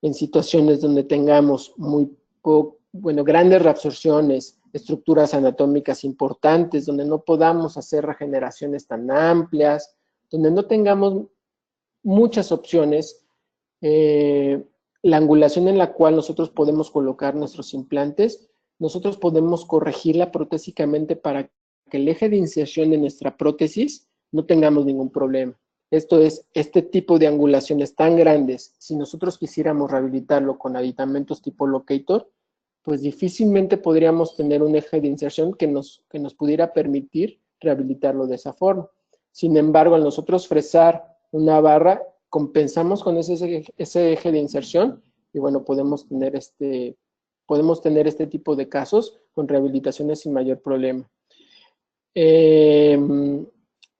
en situaciones donde tengamos grandes reabsorciones, estructuras anatómicas importantes, donde no podamos hacer regeneraciones tan amplias, donde no tengamos muchas opciones, la angulación en la cual nosotros podemos colocar nuestros implantes, nosotros podemos corregirla protésicamente para que el eje de inserción de nuestra prótesis no tengamos ningún problema. Esto es, este tipo de angulaciones tan grandes, si nosotros quisiéramos rehabilitarlo con aditamentos tipo locator, pues difícilmente podríamos tener un eje de inserción que nos pudiera permitir rehabilitarlo de esa forma. Sin embargo, al nosotros fresar una barra, compensamos con ese eje de inserción y bueno, podemos tener este tipo de casos con rehabilitaciones sin mayor problema. En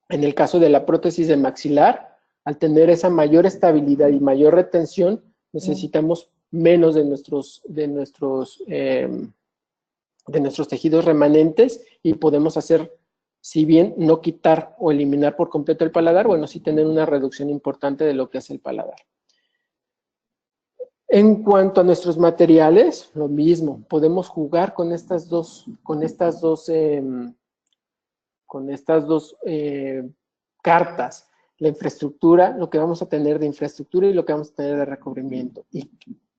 el caso de la prótesis de maxilar, al tener esa mayor estabilidad y mayor retención, necesitamos menos de nuestros tejidos remanentes y podemos hacer, si bien no quitar o eliminar por completo el paladar, bueno, sí tener una reducción importante de lo que es el paladar. En cuanto a nuestros materiales, lo mismo, podemos jugar con estas dos cartas, la infraestructura, lo que vamos a tener de infraestructura y lo que vamos a tener de recubrimiento. ¿Y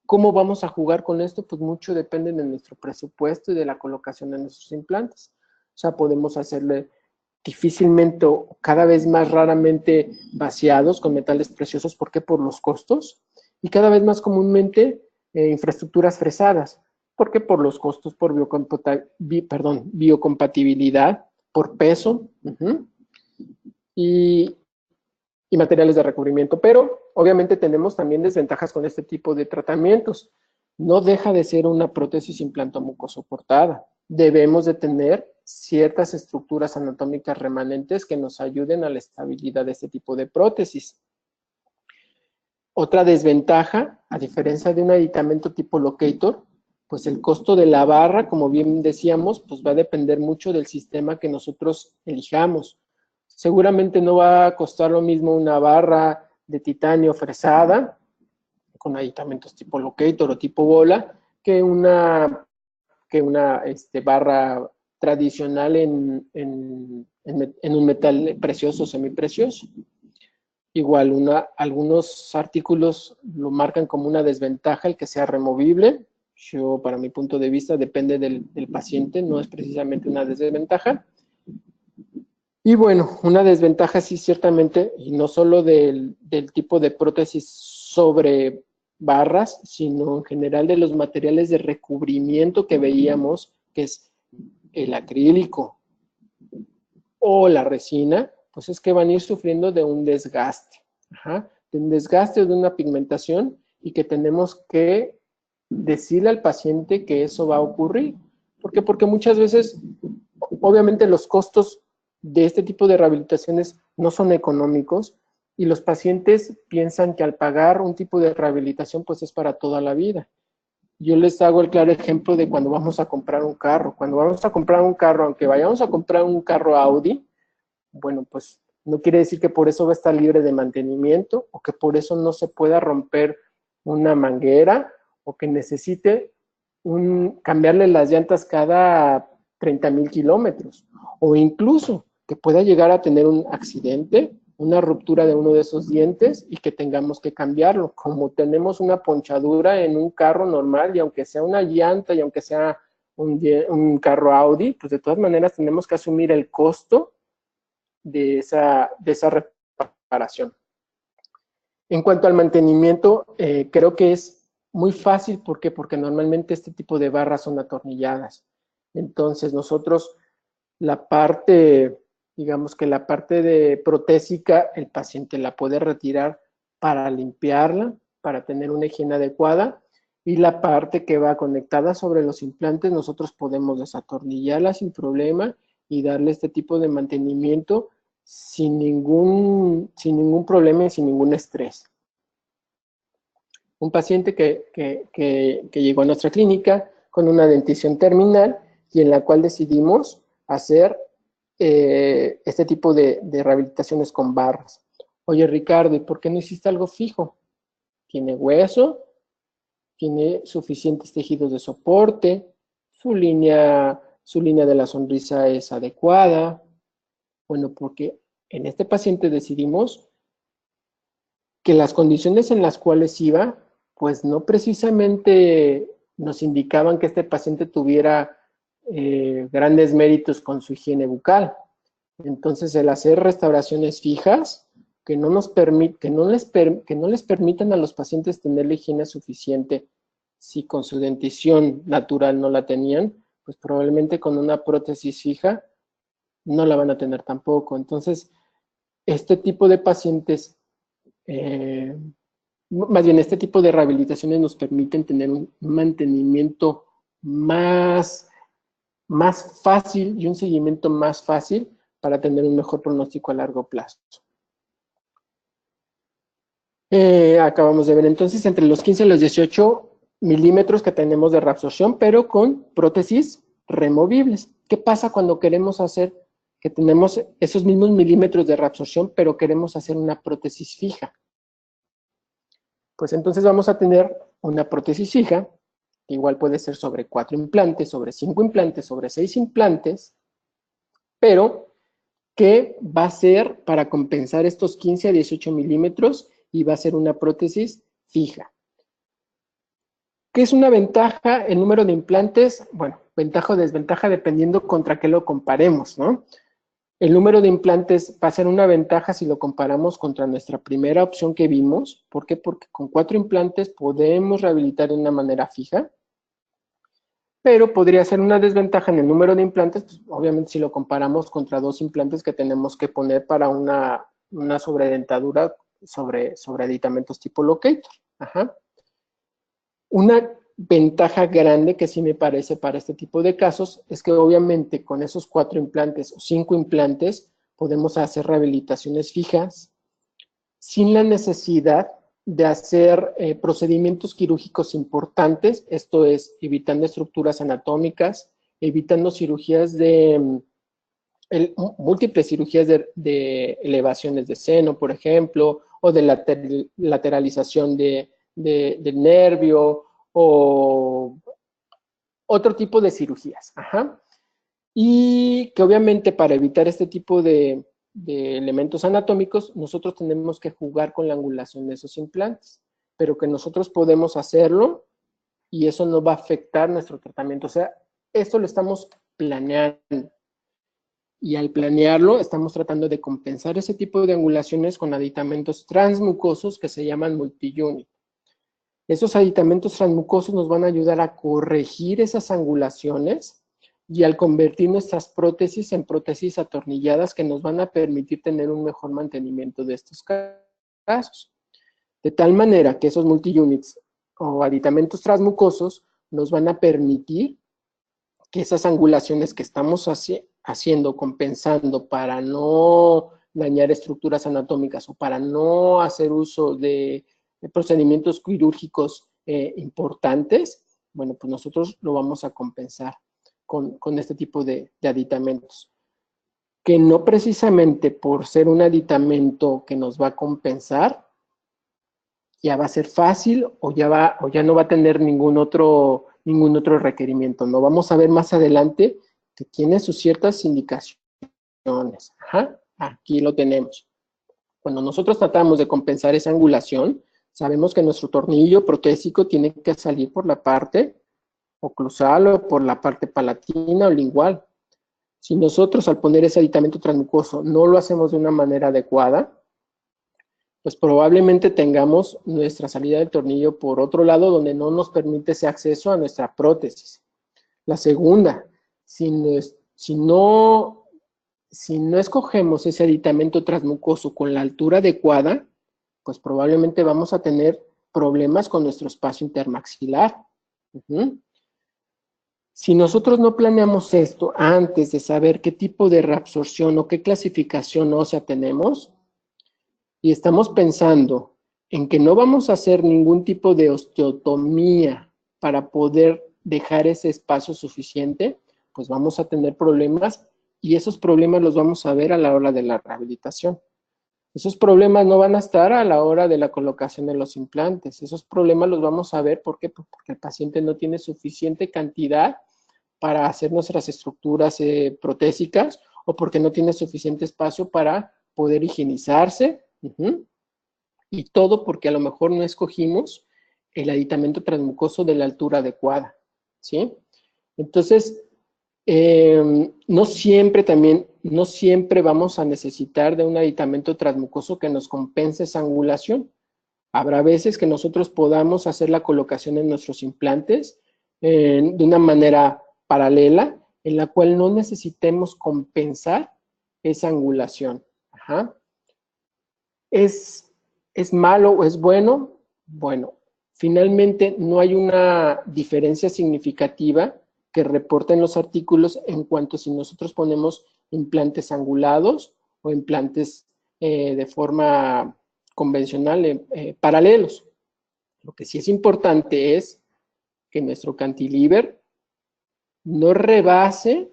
cómo vamos a jugar con esto? Pues mucho depende de nuestro presupuesto y de la colocación de nuestros implantes. O sea, podemos hacerle difícilmente o cada vez más raramente vaciados con metales preciosos. ¿Por qué? Por los costos. Y cada vez más comúnmente infraestructuras fresadas. ¿Por qué? Por los costos, por biocompatibilidad, por peso y materiales de recubrimiento. Pero obviamente tenemos también desventajas con este tipo de tratamientos. No deja de ser una prótesis implantomucosoportada. Debemos de tener ciertas estructuras anatómicas remanentes que nos ayuden a la estabilidad de este tipo de prótesis. Otra desventaja, a diferencia de un aditamento tipo locator, pues el costo de la barra, como bien decíamos, pues va a depender mucho del sistema que nosotros elijamos. Seguramente no va a costar lo mismo una barra de titanio fresada, con aditamentos tipo locator o tipo bola, que una barra tradicional en un metal precioso o semiprecioso. Igual, algunos artículos lo marcan como una desventaja el que sea removible. Yo, para mi punto de vista, depende del paciente, no es precisamente una desventaja. Y bueno, una desventaja sí ciertamente, y no solo del tipo de prótesis sobre barras, sino en general de los materiales de recubrimiento que veíamos, que es el acrílico o la resina, pues es que van a ir sufriendo de un desgaste, de un desgaste o de una pigmentación, y que tenemos que decirle al paciente que eso va a ocurrir. ¿Por qué? Porque muchas veces, obviamente, los costos de este tipo de rehabilitaciones no son económicos y los pacientes piensan que al pagar un tipo de rehabilitación pues es para toda la vida. Yo les hago el claro ejemplo de cuando vamos a comprar un carro. Cuando vamos a comprar un carro, aunque vayamos a comprar un carro Audi, bueno, pues no quiere decir que por eso va a estar libre de mantenimiento o que por eso no se pueda romper una manguera o que necesite cambiarle las llantas cada 30,000 kilómetros, o incluso que pueda llegar a tener un accidente, una ruptura de uno de esos dientes y que tengamos que cambiarlo. Como tenemos una ponchadura en un carro normal, y aunque sea una llanta y aunque sea un carro Audi, pues de todas maneras tenemos que asumir el costo de esa reparación. En cuanto al mantenimiento, creo que es muy fácil. ¿Por qué? Porque normalmente este tipo de barras son atornilladas. Entonces nosotros la parte, digamos que la parte de protésica, el paciente la puede retirar para limpiarla, para tener una higiene adecuada, y la parte que va conectada sobre los implantes, nosotros podemos desatornillarla sin problema y darle este tipo de mantenimiento sin ningún problema y sin ningún estrés. Un paciente que llegó a nuestra clínica con una dentición terminal y en la cual decidimos hacer este tipo de rehabilitaciones con barras. Oye, Ricardo, ¿y por qué no hiciste algo fijo? Tiene hueso, tiene suficientes tejidos de soporte, su línea de la sonrisa es adecuada. Bueno, porque en este paciente decidimos que las condiciones en las cuales iba, pues no precisamente nos indicaban que este paciente tuviera grandes méritos con su higiene bucal. Entonces, el hacer restauraciones fijas que no les permitan a los pacientes tener la higiene suficiente, si con su dentición natural no la tenían, pues probablemente con una prótesis fija no la van a tener tampoco. Entonces, este tipo de pacientes, más bien este tipo de rehabilitaciones nos permiten tener un mantenimiento más fácil y un seguimiento más fácil para tener un mejor pronóstico a largo plazo. Acabamos de ver entonces entre los 15 y los 18 milímetros que tenemos de reabsorción, pero con prótesis removibles. ¿Qué pasa cuando queremos hacer, que tenemos esos mismos milímetros de reabsorción, pero queremos hacer una prótesis fija? Pues entonces vamos a tener una prótesis fija, que igual puede ser sobre 4 implantes, sobre 5 implantes, sobre 6 implantes, pero que va a ser para compensar estos 15 a 18 milímetros y va a ser una prótesis fija. ¿Qué es una ventaja? El número de implantes, bueno, ventaja o desventaja dependiendo contra qué lo comparemos, ¿no? El número de implantes va a ser una ventaja si lo comparamos contra nuestra primera opción que vimos. ¿Por qué? Porque con 4 implantes podemos rehabilitar de una manera fija, pero podría ser una desventaja en el número de implantes, pues, obviamente si lo comparamos contra 2 implantes que tenemos que poner para una sobredentadura sobre aditamentos tipo locator. Ajá. Una ventaja grande que sí me parece para este tipo de casos es que obviamente con esos 4 implantes o 5 implantes podemos hacer rehabilitaciones fijas sin la necesidad de hacer procedimientos quirúrgicos importantes, esto es, evitando estructuras anatómicas, evitando cirugías múltiples cirugías de elevaciones de seno, por ejemplo, o de lateralización del nervio, o otro tipo de cirugías. Ajá. Y que obviamente para evitar este tipo de elementos anatómicos, nosotros tenemos que jugar con la angulación de esos implantes, pero que nosotros podemos hacerlo y eso no va a afectar nuestro tratamiento. O sea, esto lo estamos planeando. Y al planearlo, estamos tratando de compensar ese tipo de angulaciones con aditamentos transmucosos que se llaman multi-unit. Esos aditamentos transmucosos nos van a ayudar a corregir esas angulaciones y al convertir nuestras prótesis en prótesis atornilladas que nos van a permitir tener un mejor mantenimiento de estos casos. De tal manera que esos multi-units o aditamentos transmucosos nos van a permitir que esas angulaciones que estamos haciendo, compensando para no dañar estructuras anatómicas o para no hacer uso de procedimientos quirúrgicos importantes, bueno, pues nosotros lo vamos a compensar con este tipo de aditamentos. Que no precisamente por ser un aditamento que nos va a compensar, ya va a ser fácil o ya no va a tener ningún otro requerimiento. No, vamos a ver más adelante que tiene sus ciertas indicaciones. Ajá, aquí lo tenemos. Cuando nosotros tratamos de compensar esa angulación, sabemos que nuestro tornillo protésico tiene que salir por la parte oclusal o por la parte palatina o lingual. Si nosotros al poner ese aditamento transmucoso no lo hacemos de una manera adecuada, pues probablemente tengamos nuestra salida del tornillo por otro lado, donde no nos permite ese acceso a nuestra prótesis. La segunda, si no escogemos ese aditamento transmucoso con la altura adecuada, pues probablemente vamos a tener problemas con nuestro espacio intermaxilar. Si nosotros no planeamos esto antes de saber qué tipo de reabsorción o qué clasificación ósea tenemos, y estamos pensando en que no vamos a hacer ningún tipo de osteotomía para poder dejar ese espacio suficiente, pues vamos a tener problemas y esos problemas los vamos a ver a la hora de la rehabilitación. Esos problemas no van a estar a la hora de la colocación de los implantes. Esos problemas los vamos a ver, ¿por qué? Porque el paciente no tiene suficiente cantidad para hacer nuestras estructuras protésicas o porque no tiene suficiente espacio para poder higienizarse. Y todo porque a lo mejor no escogimos el aditamento transmucoso de la altura adecuada, ¿sí? Entonces, no siempre vamos a necesitar de un aditamento transmucoso que nos compense esa angulación. Habrá veces que nosotros podamos hacer la colocación en nuestros implantes de una manera paralela, en la cual no necesitemos compensar esa angulación. ¿Es malo o es bueno? Bueno, finalmente no hay una diferencia significativa que reporten los artículos en cuanto si nosotros ponemos implantes angulados o implantes de forma convencional paralelos. Lo que sí es importante es que nuestro cantilever no rebase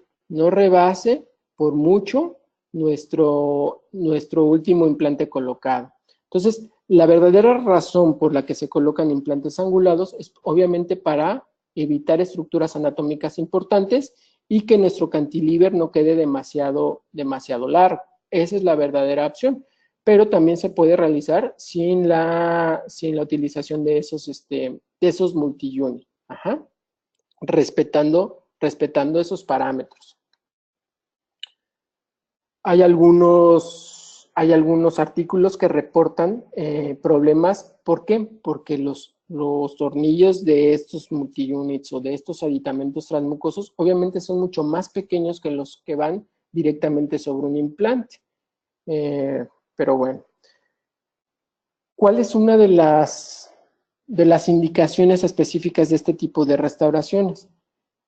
por mucho nuestro último implante colocado. Entonces, la verdadera razón por la que se colocan implantes angulados es obviamente para evitar estructuras anatómicas importantes y que nuestro cantilever no quede demasiado largo. Esa es la verdadera opción, pero también se puede realizar sin la utilización de esos multi-unit, respetando esos parámetros. Hay algunos artículos que reportan problemas. ¿Por qué? Porque los tornillos de estos multi-units o de estos aditamentos transmucosos obviamente son mucho más pequeños que los que van directamente sobre un implante. Pero bueno. ¿Cuál es una de las indicaciones específicas de este tipo de restauraciones?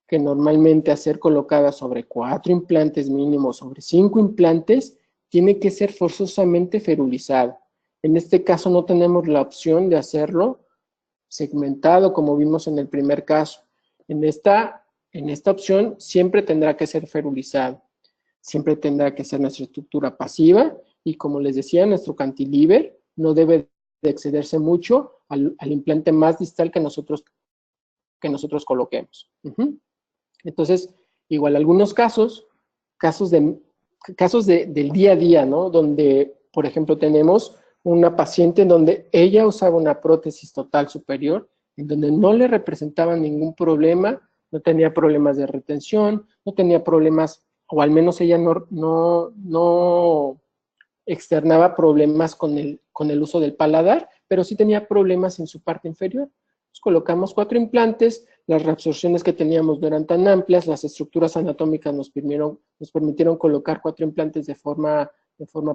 Que normalmente hacer colocadas sobre 4 implantes mínimo, sobre 5 implantes, tiene que ser forzosamente ferulizado. En este caso no tenemos la opción de hacerlo segmentado como vimos en el primer caso. En esta opción siempre tendrá que ser ferulizado. Siempre tendrá que ser nuestra estructura pasiva y como les decía, nuestro cantilever no debe de excederse mucho al implante más distal que nosotros coloquemos. Entonces, igual algunos casos del día a día, ¿no? Donde, por ejemplo, tenemos una paciente en donde ella usaba una prótesis total superior, en donde no le representaba ningún problema, no tenía problemas de retención, no tenía problemas, o al menos ella no externaba problemas con el uso del paladar, pero sí tenía problemas en su parte inferior. Entonces, colocamos 4 implantes, las reabsorciones que teníamos no eran tan amplias, las estructuras anatómicas nos permitieron colocar 4 implantes de forma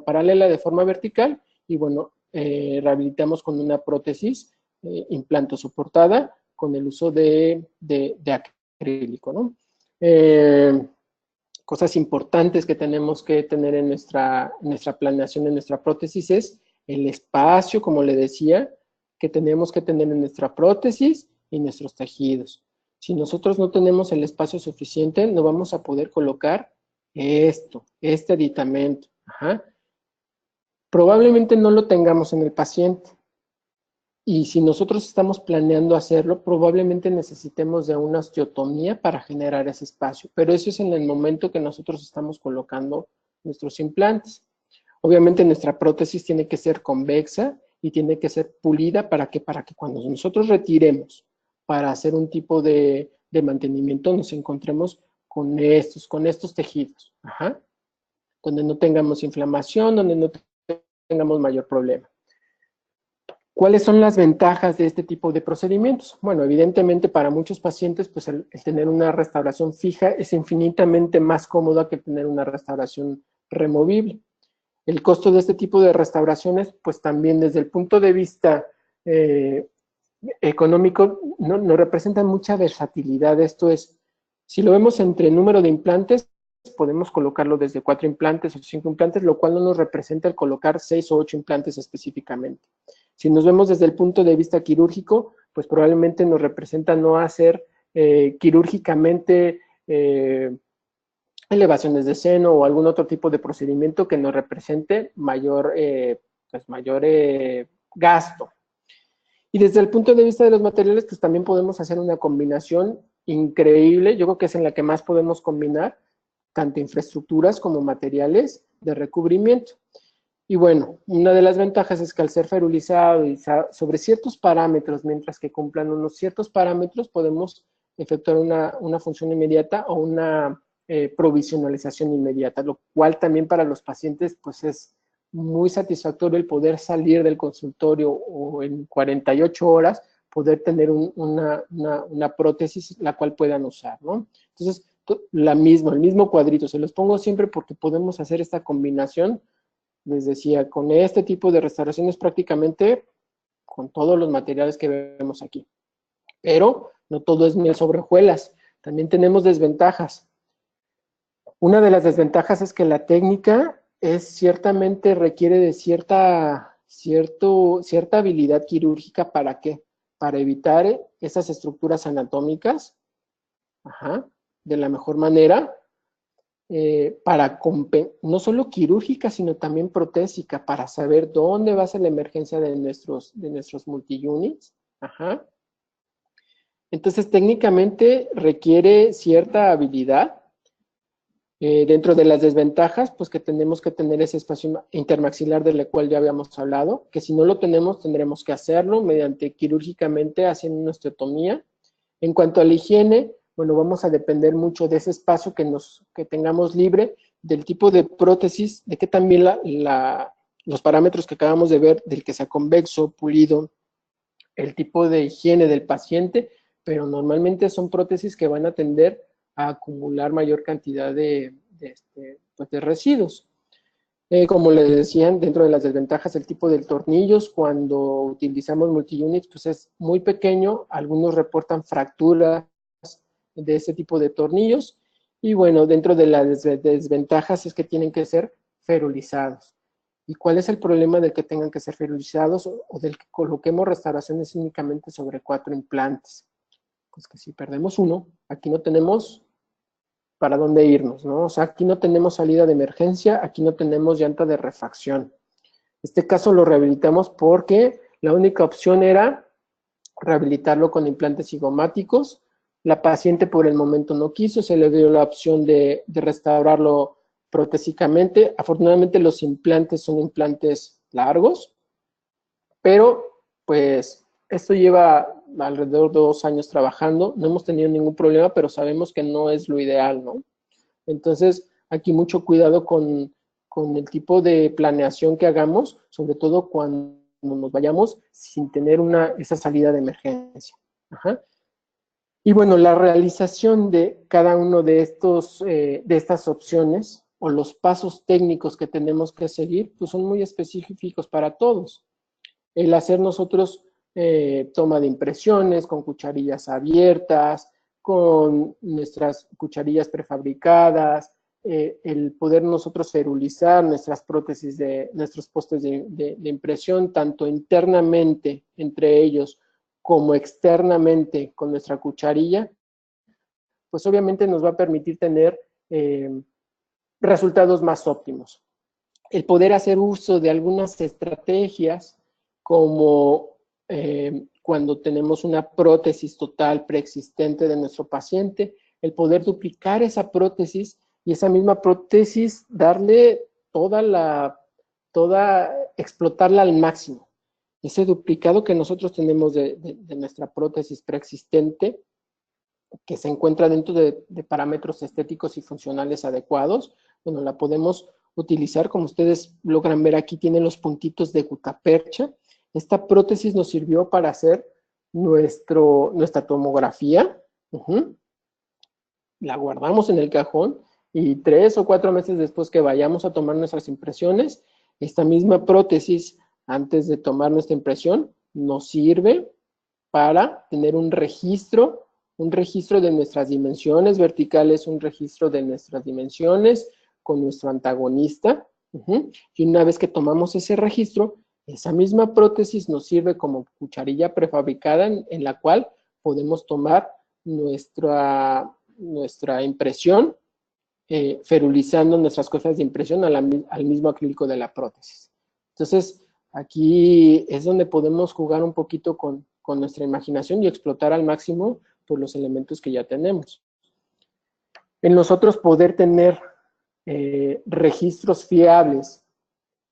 paralela, de forma vertical, y bueno, rehabilitamos con una prótesis implanto soportada con el uso de acrílico, ¿no? Cosas importantes que tenemos que tener en nuestra planeación, en nuestra prótesis, es el espacio, como le decía, que tenemos que tener en nuestra prótesis y nuestros tejidos. Si nosotros no tenemos el espacio suficiente, no vamos a poder colocar este aditamento. Probablemente no lo tengamos en el paciente. Y si nosotros estamos planeando hacerlo, probablemente necesitemos de una osteotomía para generar ese espacio. Pero eso es en el momento que nosotros estamos colocando nuestros implantes. Obviamente nuestra prótesis tiene que ser convexa y tiene que ser pulida para que cuando nosotros retiremos para hacer un tipo de mantenimiento nos encontremos con estos tejidos, donde no tengamos inflamación, donde no tengamos mayor problema. ¿Cuáles son las ventajas de este tipo de procedimientos? Bueno, evidentemente para muchos pacientes, pues el tener una restauración fija es infinitamente más cómoda que tener una restauración removible. El costo de este tipo de restauraciones, pues también desde el punto de vista económico, no representan mucha versatilidad. Esto es, si lo vemos entre el número de implantes, podemos colocarlo desde 4 implantes o 5 implantes, lo cual no nos representa el colocar 6 o 8 implantes específicamente. Si nos vemos desde el punto de vista quirúrgico, pues probablemente nos representa no hacer quirúrgicamente elevaciones de seno o algún otro tipo de procedimiento que nos represente mayor gasto. Y desde el punto de vista de los materiales, pues también podemos hacer una combinación increíble. Yo creo que es en la que más podemos combinar tanto infraestructuras como materiales de recubrimiento. Y bueno, una de las ventajas es que al ser ferulizado y sobre ciertos parámetros, mientras que cumplan unos ciertos parámetros, podemos efectuar una función inmediata o una provisionalización inmediata, lo cual también para los pacientes pues es muy satisfactorio el poder salir del consultorio o en 48 horas poder tener una prótesis la cual puedan usar, ¿no? Entonces, el mismo cuadrito, se los pongo siempre porque podemos hacer esta combinación, les decía, con este tipo de restauraciones prácticamente con todos los materiales que vemos aquí. Pero no todo es miel sobre hojuelas, también tenemos desventajas. Una de las desventajas es que la técnica ciertamente requiere de cierta habilidad quirúrgica. ¿Para qué? Para evitar esas estructuras anatómicas, de la mejor manera, no solo quirúrgica, sino también protésica, para saber dónde va a ser la emergencia de nuestros multi-units. Entonces, técnicamente requiere cierta habilidad. Dentro de las desventajas, pues que tenemos que tener ese espacio intermaxilar del cual ya habíamos hablado, que si no lo tenemos, tendremos que hacerlo mediante quirúrgicamente haciendo una osteotomía. En cuanto a la higiene, bueno, vamos a depender mucho de ese espacio que tengamos libre, del tipo de prótesis, de que también los parámetros que acabamos de ver, del que sea convexo, pulido, el tipo de higiene del paciente, pero normalmente son prótesis que van a tender a acumular mayor cantidad de residuos. Como les decían, dentro de las desventajas, el tipo de tornillos, cuando utilizamos multi-units, pues es muy pequeño, algunos reportan fracturas de ese tipo de tornillos, y bueno, dentro de las desventajas es que tienen que ser ferulizados. ¿Y cuál es el problema del que tengan que ser ferulizados o del que coloquemos restauraciones únicamente sobre 4 implantes? Pues que si perdemos uno, aquí no tenemos para dónde irnos, ¿no? O sea, aquí no tenemos salida de emergencia, aquí no tenemos llanta de refacción. Este caso lo rehabilitamos porque la única opción era rehabilitarlo con implantes cigomáticos. La paciente por el momento no quiso, se le dio la opción de restaurarlo protésicamente. Afortunadamente los implantes son implantes largos, pero pues esto lleva alrededor de 2 años trabajando, no hemos tenido ningún problema, pero sabemos que no es lo ideal, ¿no? Entonces, aquí mucho cuidado con el tipo de planeación que hagamos, sobre todo cuando nos vayamos sin tener esa salida de emergencia. Y bueno, la realización de cada uno de estas opciones o los pasos técnicos que tenemos que seguir, pues son muy específicos para todos. El hacer nosotros toma de impresiones con cucharillas abiertas, con nuestras cucharillas prefabricadas, el poder nosotros ferulizar nuestras prótesis nuestros postes de impresión, tanto internamente entre ellos como externamente con nuestra cucharilla, pues obviamente nos va a permitir tener resultados más óptimos. El poder hacer uso de algunas estrategias como cuando tenemos una prótesis total preexistente de nuestro paciente, el poder duplicar esa prótesis y esa misma prótesis darle explotarla al máximo. Ese duplicado que nosotros tenemos de nuestra prótesis preexistente, que se encuentra dentro de parámetros estéticos y funcionales adecuados, bueno, la podemos utilizar, como ustedes logran ver aquí, tiene los puntitos de gutapercha. Esta prótesis nos sirvió para hacer nuestra tomografía. La guardamos en el cajón y 3 o 4 meses después que vayamos a tomar nuestras impresiones, esta misma prótesis, antes de tomar nuestra impresión, nos sirve para tener un registro de nuestras dimensiones verticales, un registro de nuestras dimensiones con nuestro antagonista. Y una vez que tomamos ese registro, esa misma prótesis nos sirve como cucharilla prefabricada en la cual podemos tomar nuestra impresión, ferulizando nuestras cosas de impresión al mismo acrílico de la prótesis. Entonces, aquí es donde podemos jugar un poquito con nuestra imaginación y explotar al máximo por los elementos que ya tenemos. En nosotros poder tener registros fiables,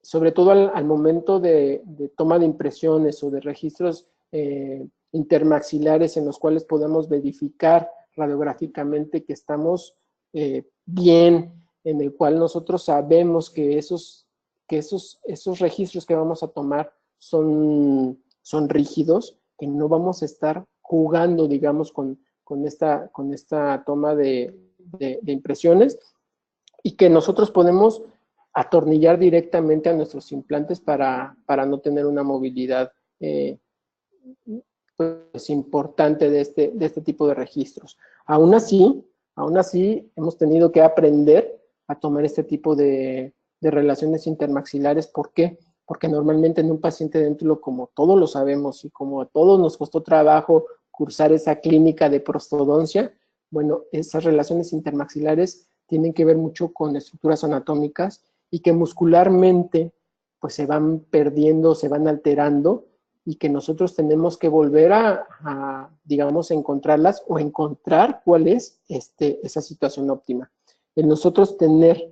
sobre todo al momento de toma de impresiones o de registros intermaxilares en los cuales podemos verificar radiográficamente que estamos bien, en el cual nosotros sabemos que esos registros que vamos a tomar son rígidos, que no vamos a estar jugando, digamos, con esta toma de impresiones, y que nosotros podemos atornillar directamente a nuestros implantes para no tener una movilidad pues importante de este tipo de registros. Aún así, hemos tenido que aprender a tomar este tipo de relaciones intermaxilares. ¿Por qué? Porque normalmente en un paciente dentulo, como todos lo sabemos y como a todos nos costó trabajo cursar esa clínica de prostodoncia, bueno, esas relaciones intermaxilares tienen que ver mucho con estructuras anatómicas y que muscularmente pues se van perdiendo, se van alterando, y que nosotros tenemos que volver a digamos, encontrarlas o encontrar cuál es esa situación óptima. En nosotros tener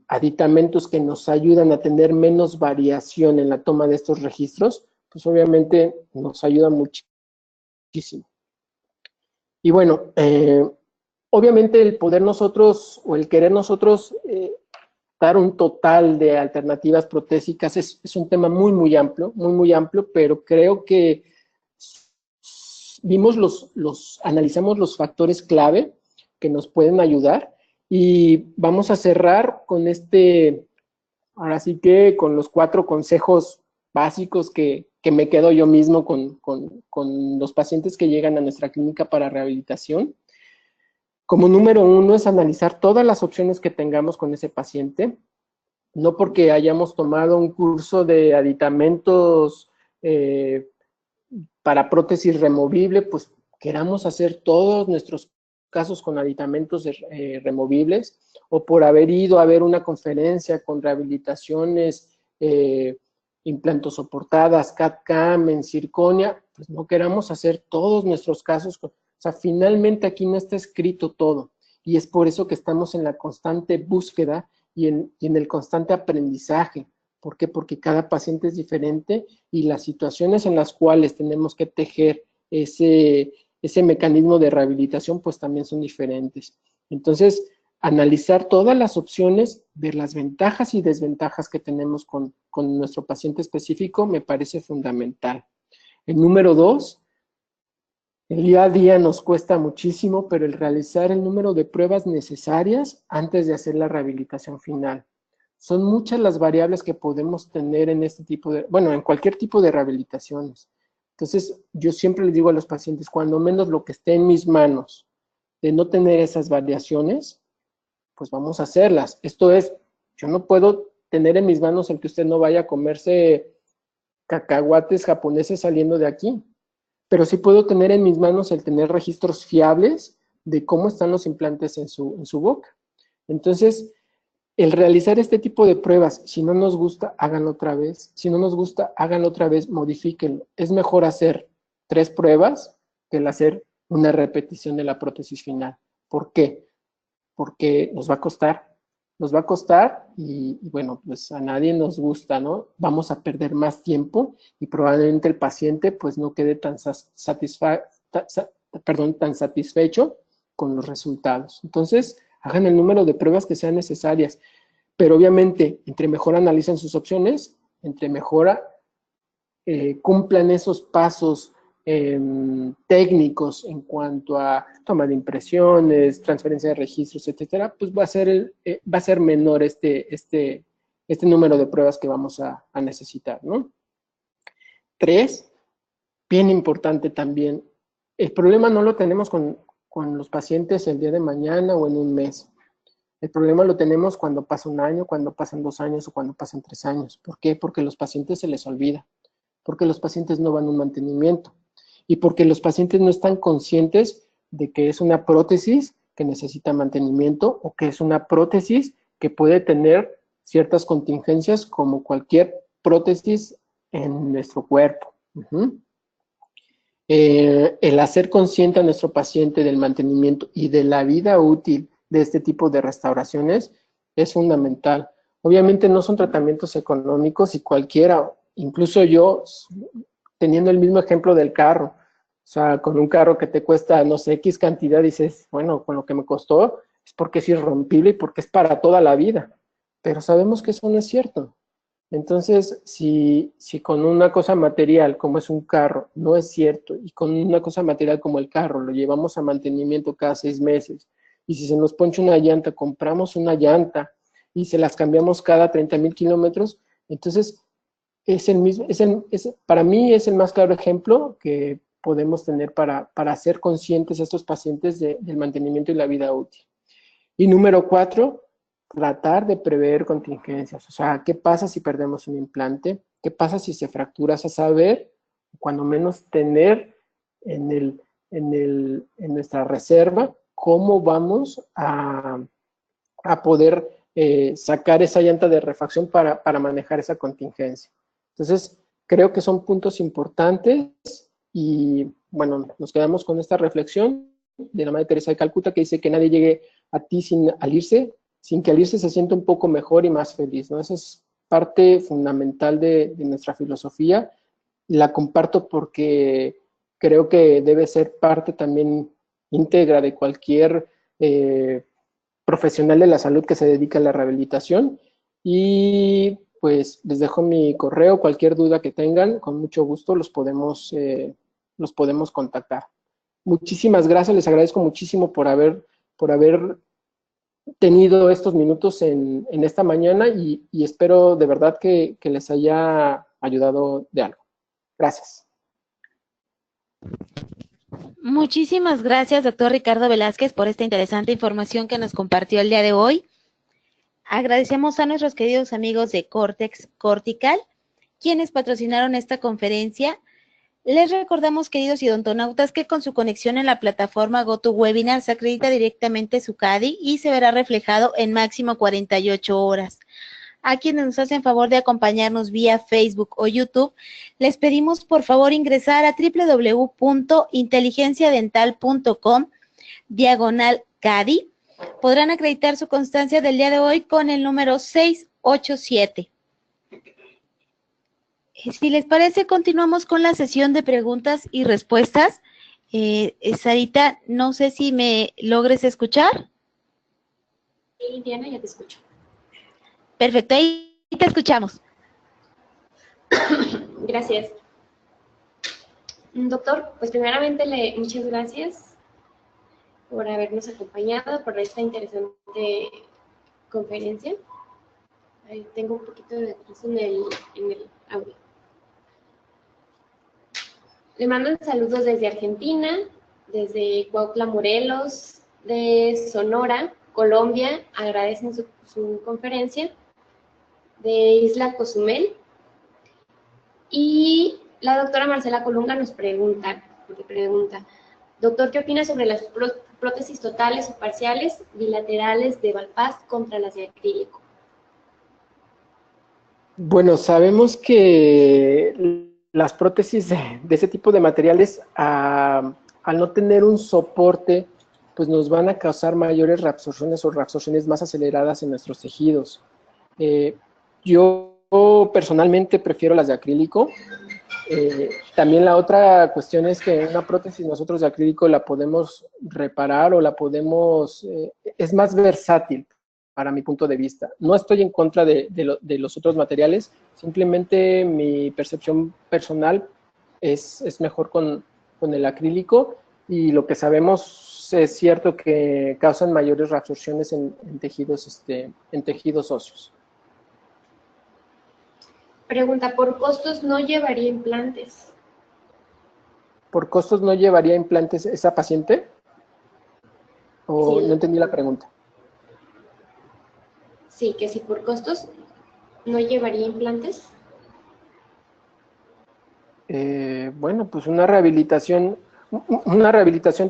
aditamentos que nos ayudan a tener menos variación en la toma de estos registros, pues obviamente nos ayuda muchísimo. Y bueno, obviamente el poder nosotros, o el querer nosotros dar un total de alternativas protésicas es un tema muy amplio, muy amplio, pero creo que analizamos los factores clave que nos pueden ayudar, y vamos a cerrar con ahora sí que con los 4 consejos básicos que me quedo yo mismo con los pacientes que llegan a nuestra clínica para rehabilitación. Como número 1 es analizar todas las opciones que tengamos con ese paciente. No porque hayamos tomado un curso de aditamentos para prótesis removible, pues queramos hacer todos nuestros casos con aditamentos removibles, o por haber ido a ver una conferencia con rehabilitaciones implantosoportadas, CAD-CAM, en circonia, pues no queramos hacer todos nuestros casos. O sea, finalmente aquí no está escrito todo, y es por eso que estamos en la constante búsqueda y en el constante aprendizaje. ¿Por qué? Porque cada paciente es diferente, y las situaciones en las cuales tenemos que tejer ese mecanismo de rehabilitación, pues también son diferentes. Entonces, analizar todas las opciones, ver las ventajas y desventajas que tenemos con nuestro paciente específico, me parece fundamental. El número 2, el día a día nos cuesta muchísimo, pero el realizar el número de pruebas necesarias antes de hacer la rehabilitación final. Son muchas las variables que podemos tener en en cualquier tipo de rehabilitaciones. Entonces, yo siempre les digo a los pacientes, cuando menos lo que esté en mis manos, de no tener esas variaciones, pues vamos a hacerlas. Esto es, yo no puedo tener en mis manos el que usted no vaya a comerse cacahuates japoneses saliendo de aquí, pero sí puedo tener en mis manos el tener registros fiables de cómo están los implantes en su boca. Entonces, el realizar este tipo de pruebas, si no nos gusta, háganlo otra vez. Si no nos gusta, háganlo otra vez, modifíquenlo. Es mejor hacer 3 pruebas que el hacer una repetición de la prótesis final. ¿Por qué? Porque nos va a costar y bueno, pues a nadie nos gusta, ¿no? Vamos a perder más tiempo y probablemente el paciente pues no quede tan satisfecho con los resultados. Entonces, hagan el número de pruebas que sean necesarias, pero obviamente entre mejor analicen sus opciones, entre mejor cumplan esos pasos técnicos en cuanto a toma de impresiones, transferencia de registros, etcétera, pues va a ser menor este número de pruebas que vamos a necesitar, ¿no? 3, bien importante también, el problema no lo tenemos con los pacientes el día de mañana o en un mes. El problema lo tenemos cuando pasa un año, cuando pasan 2 años o cuando pasan 3 años. ¿Por qué? Porque a los pacientes se les olvida, porque los pacientes no van a un mantenimiento y porque los pacientes no están conscientes de que es una prótesis que necesita mantenimiento o que es una prótesis que puede tener ciertas contingencias como cualquier prótesis en nuestro cuerpo. El hacer consciente a nuestro paciente del mantenimiento y de la vida útil de este tipo de restauraciones es fundamental. Obviamente no son tratamientos económicos y cualquiera, incluso yo, teniendo el mismo ejemplo del carro, o sea, con un carro que te cuesta, no sé, X cantidad, dices, bueno, con lo que me costó es porque es irrompible y porque es para toda la vida. Pero sabemos que eso no es cierto. Entonces, si con una cosa material como es un carro no es cierto y con una cosa material como el carro lo llevamos a mantenimiento cada 6 meses y si se nos poncha una llanta, compramos una llanta y se las cambiamos cada 30,000 kilómetros, entonces para mí es el más claro ejemplo que podemos tener para hacer conscientes a estos pacientes del mantenimiento y la vida útil. Y número 4, tratar de prever contingencias. O sea, ¿qué pasa si perdemos un implante? ¿Qué pasa si se fractura? O sea, saber, cuando menos tener en nuestra reserva cómo vamos a poder sacar esa llanta de refacción para manejar esa contingencia. Entonces, creo que son puntos importantes y, bueno, nos quedamos con esta reflexión de la Madre Teresa de Calcuta que dice que nadie llegue a ti sin que al irse se sienta un poco mejor y más feliz, ¿no? Esa es parte fundamental de nuestra filosofía y la comparto porque creo que debe ser parte también íntegra de cualquier profesional de la salud que se dedica a la rehabilitación. Y pues les dejo mi correo, cualquier duda que tengan, con mucho gusto los podemos contactar. Muchísimas gracias, les agradezco muchísimo por haber tenido estos minutos en esta mañana y espero de verdad que les haya ayudado de algo. Gracias. Muchísimas gracias, doctor Ricardo Velázquez, por esta interesante información que nos compartió el día de hoy. Agradecemos a nuestros queridos amigos de Cortex Cortical, quienes patrocinaron esta conferencia. Les recordamos, queridos odontonautas, que con su conexión en la plataforma GoToWebinar se acredita directamente su CADI y se verá reflejado en máximo 48 horas. A quienes nos hacen favor de acompañarnos vía Facebook o YouTube, les pedimos por favor ingresar a www.inteligenciadental.com/CADI. Podrán acreditar su constancia del día de hoy con el número 687. Si les parece, continuamos con la sesión de preguntas y respuestas. Sarita, no sé si me logres escuchar. Sí, Diana, ya te escucho. Perfecto, ahí te escuchamos. Gracias. Doctor, pues primeramente muchas gracias por habernos acompañado, por esta interesante conferencia. Ahí tengo un poquito de retraso en el audio. Le mandan saludos desde Argentina, desde Cuautla, Morelos, de Sonora, Colombia, agradecen su conferencia, de Isla Cozumel. Y la doctora Marcela Colunga nos pregunta, doctor, ¿qué opina sobre las prótesis totales o parciales bilaterales de Valpas contra las de acrílico? Bueno, sabemos que las prótesis de ese tipo de materiales, al no tener un soporte, pues nos van a causar mayores reabsorciones o reabsorciones más aceleradas en nuestros tejidos. Yo personalmente prefiero las de acrílico. También la otra cuestión es que una prótesis nosotros de acrílico la podemos reparar o la podemos, es más versátil para mi punto de vista. No estoy en contra de los otros materiales, simplemente mi percepción personal es mejor con el acrílico, y lo que sabemos es cierto que causan mayores reabsorciones en tejidos óseos. Pregunta, ¿por costos no llevaría implantes? ¿Por costos no llevaría implantes esa paciente? ¿O Sí. no entendí la pregunta? Sí, que si por costos no llevaría implantes. Bueno, pues una rehabilitación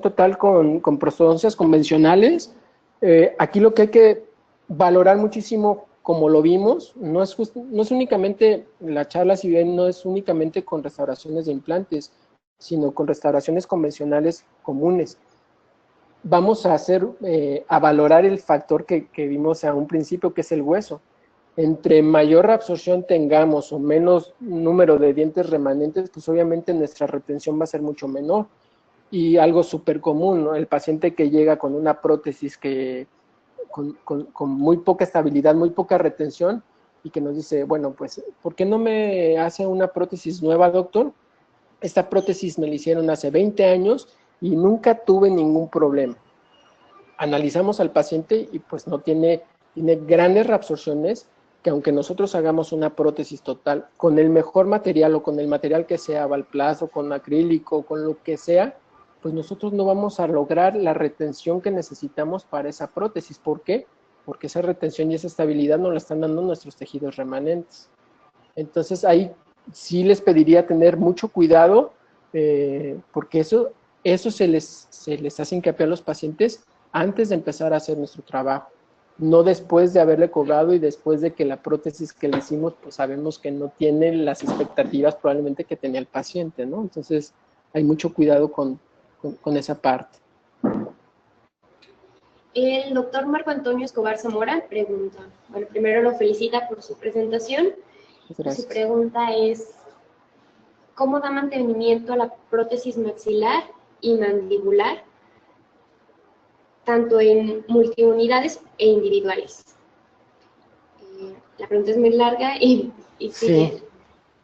total con prostodoncias convencionales. Aquí lo que hay que valorar muchísimo, como lo vimos, no es únicamente, la charla, si bien no es únicamente con restauraciones de implantes, sino con restauraciones convencionales comunes. Vamos a valorar el factor que vimos a un principio, que es el hueso. Entre mayor reabsorción tengamos o menos número de dientes remanentes, pues obviamente nuestra retención va a ser mucho menor. Y algo súper común, ¿no? El paciente que llega con una prótesis con muy poca estabilidad, muy poca retención, y que nos dice, bueno, pues, ¿por qué no me hace una prótesis nueva, doctor? Esta prótesis me la hicieron hace 20 años y nunca tuve ningún problema. Analizamos al paciente y pues no tiene grandes reabsorciones, que aunque nosotros hagamos una prótesis total con el mejor material o con el material que sea, Valplas o con acrílico, con lo que sea, pues nosotros no vamos a lograr la retención que necesitamos para esa prótesis. ¿Por qué? Porque esa retención y esa estabilidad nos la están dando nuestros tejidos remanentes. Entonces ahí sí les pediría tener mucho cuidado, porque eso se les hace hincapié a los pacientes antes de empezar a hacer nuestro trabajo, no después de haberle cobrado y después de que la prótesis que le hicimos, pues sabemos que no tiene las expectativas probablemente que tenía el paciente, ¿no? Entonces hay mucho cuidado con esa parte. El doctor Marco Antonio Escobar Zamora pregunta, bueno, primero lo felicita por su presentación. Gracias. Su pregunta es, ¿cómo da mantenimiento a la prótesis maxilar y mandibular, tanto en multiunidades e individuales? La pregunta es muy larga y sigue. Sí.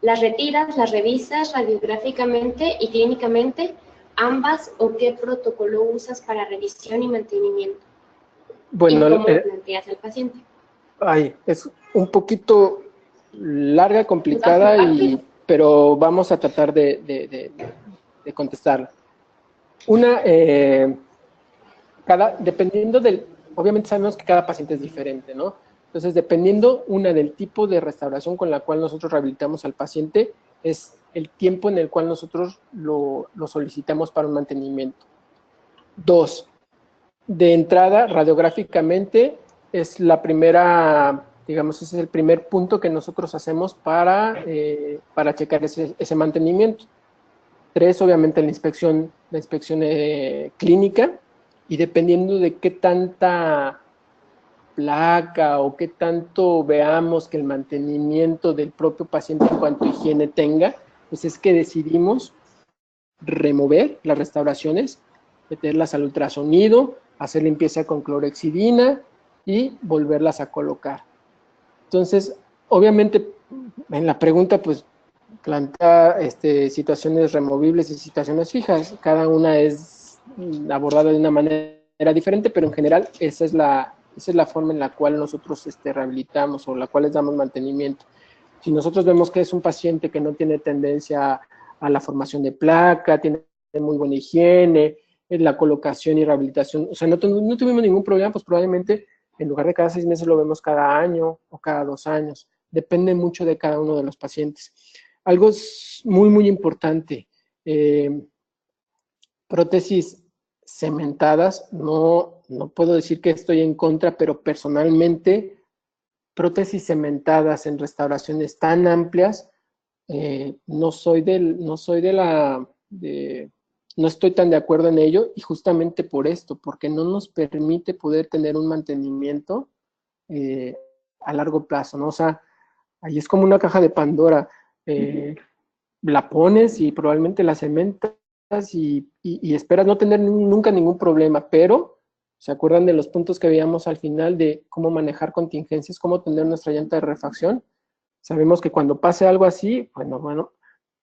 ¿Las retiras, las revisas radiográficamente y clínicamente, ambas, o qué protocolo usas para revisión y mantenimiento? Bueno, ¿Y cómo lo planteas al paciente? es un poquito larga, complicada, pero vamos a tratar de contestarla. Dependiendo obviamente sabemos que cada paciente es diferente, ¿no? Entonces, dependiendo del tipo de restauración con la cual nosotros rehabilitamos al paciente, es el tiempo en el cual nosotros lo solicitamos para un mantenimiento. 2, de entrada, radiográficamente, es la primera, digamos, ese es el primer punto que nosotros hacemos para checar ese mantenimiento. 3, obviamente, la inspección clínica, y dependiendo de qué tanta placa o qué tanto veamos que el mantenimiento del propio paciente en cuanto a higiene tenga, pues es que decidimos remover las restauraciones, meterlas al ultrasonido, hacer limpieza con clorhexidina y volverlas a colocar. Entonces, obviamente, en la pregunta, pues, plantea situaciones removibles y situaciones fijas. Cada una es abordada de una manera diferente, pero en general esa es la forma en la cual nosotros rehabilitamos, o la cual les damos mantenimiento. Si nosotros vemos que es un paciente que no tiene tendencia a la formación de placa, tiene muy buena higiene, en la colocación y rehabilitación, o sea, no tuvimos ningún problema, pues probablemente en lugar de cada 6 meses lo vemos cada año o cada 2 años. Depende mucho de cada uno de los pacientes. Algo muy, muy importante, prótesis cementadas, no puedo decir que estoy en contra, pero personalmente, prótesis cementadas en restauraciones tan amplias, no estoy tan de acuerdo en ello, y justamente por esto, porque no nos permite poder tener un mantenimiento a largo plazo, ¿no? O sea, ahí es como una caja de Pandora. La pones y probablemente la cementas y esperas no tener nunca ningún problema, pero ¿Se acuerdan de los puntos que veíamos al final de cómo manejar contingencias, cómo tener nuestra llanta de refacción? Sabemos que cuando pase algo así, bueno,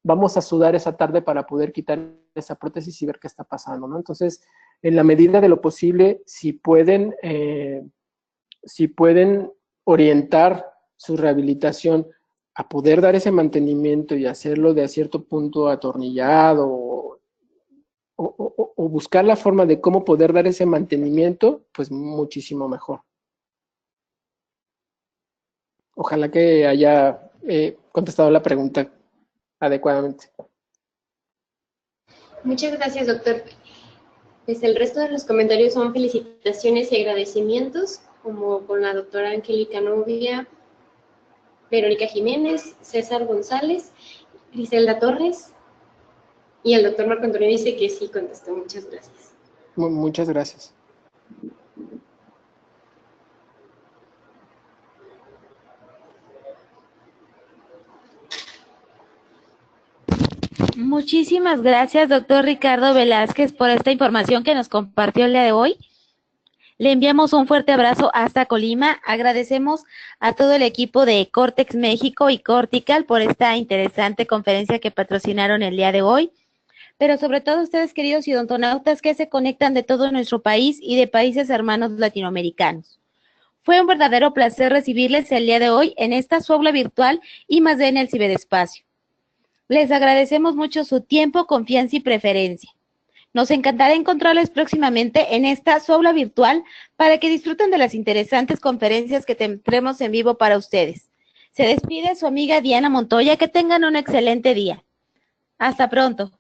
vamos a sudar esa tarde para poder quitar esa prótesis y ver qué está pasando, ¿no? Entonces, en la medida de lo posible, si pueden orientar su rehabilitación a poder dar ese mantenimiento y hacerlo de a cierto punto atornillado o buscar la forma de cómo poder dar ese mantenimiento, pues muchísimo mejor. Ojalá que haya contestado la pregunta adecuadamente. Muchas gracias, doctor. Pues el resto de los comentarios son felicitaciones y agradecimientos, como con la doctora Angélica Novia, Verónica Jiménez, César González, Griselda Torres, y el doctor Marco Antonio dice que sí contestó. Muchas gracias. Muchas gracias. Muchísimas gracias, doctor Ricardo Velázquez, por esta información que nos compartió el día de hoy. Le enviamos un fuerte abrazo hasta Colima. Agradecemos a todo el equipo de Cortex México y Cortical por esta interesante conferencia que patrocinaron el día de hoy. Pero sobre todo ustedes, queridos odontonautas, que se conectan de todo nuestro país y de países hermanos latinoamericanos. Fue un verdadero placer recibirles el día de hoy en esta su aula virtual y más en el ciberespacio. Les agradecemos mucho su tiempo, confianza y preferencia. Nos encantará encontrarles próximamente en esta su aula virtual para que disfruten de las interesantes conferencias que tendremos en vivo para ustedes. Se despide su amiga Diana Montoya. Que tengan un excelente día. Hasta pronto.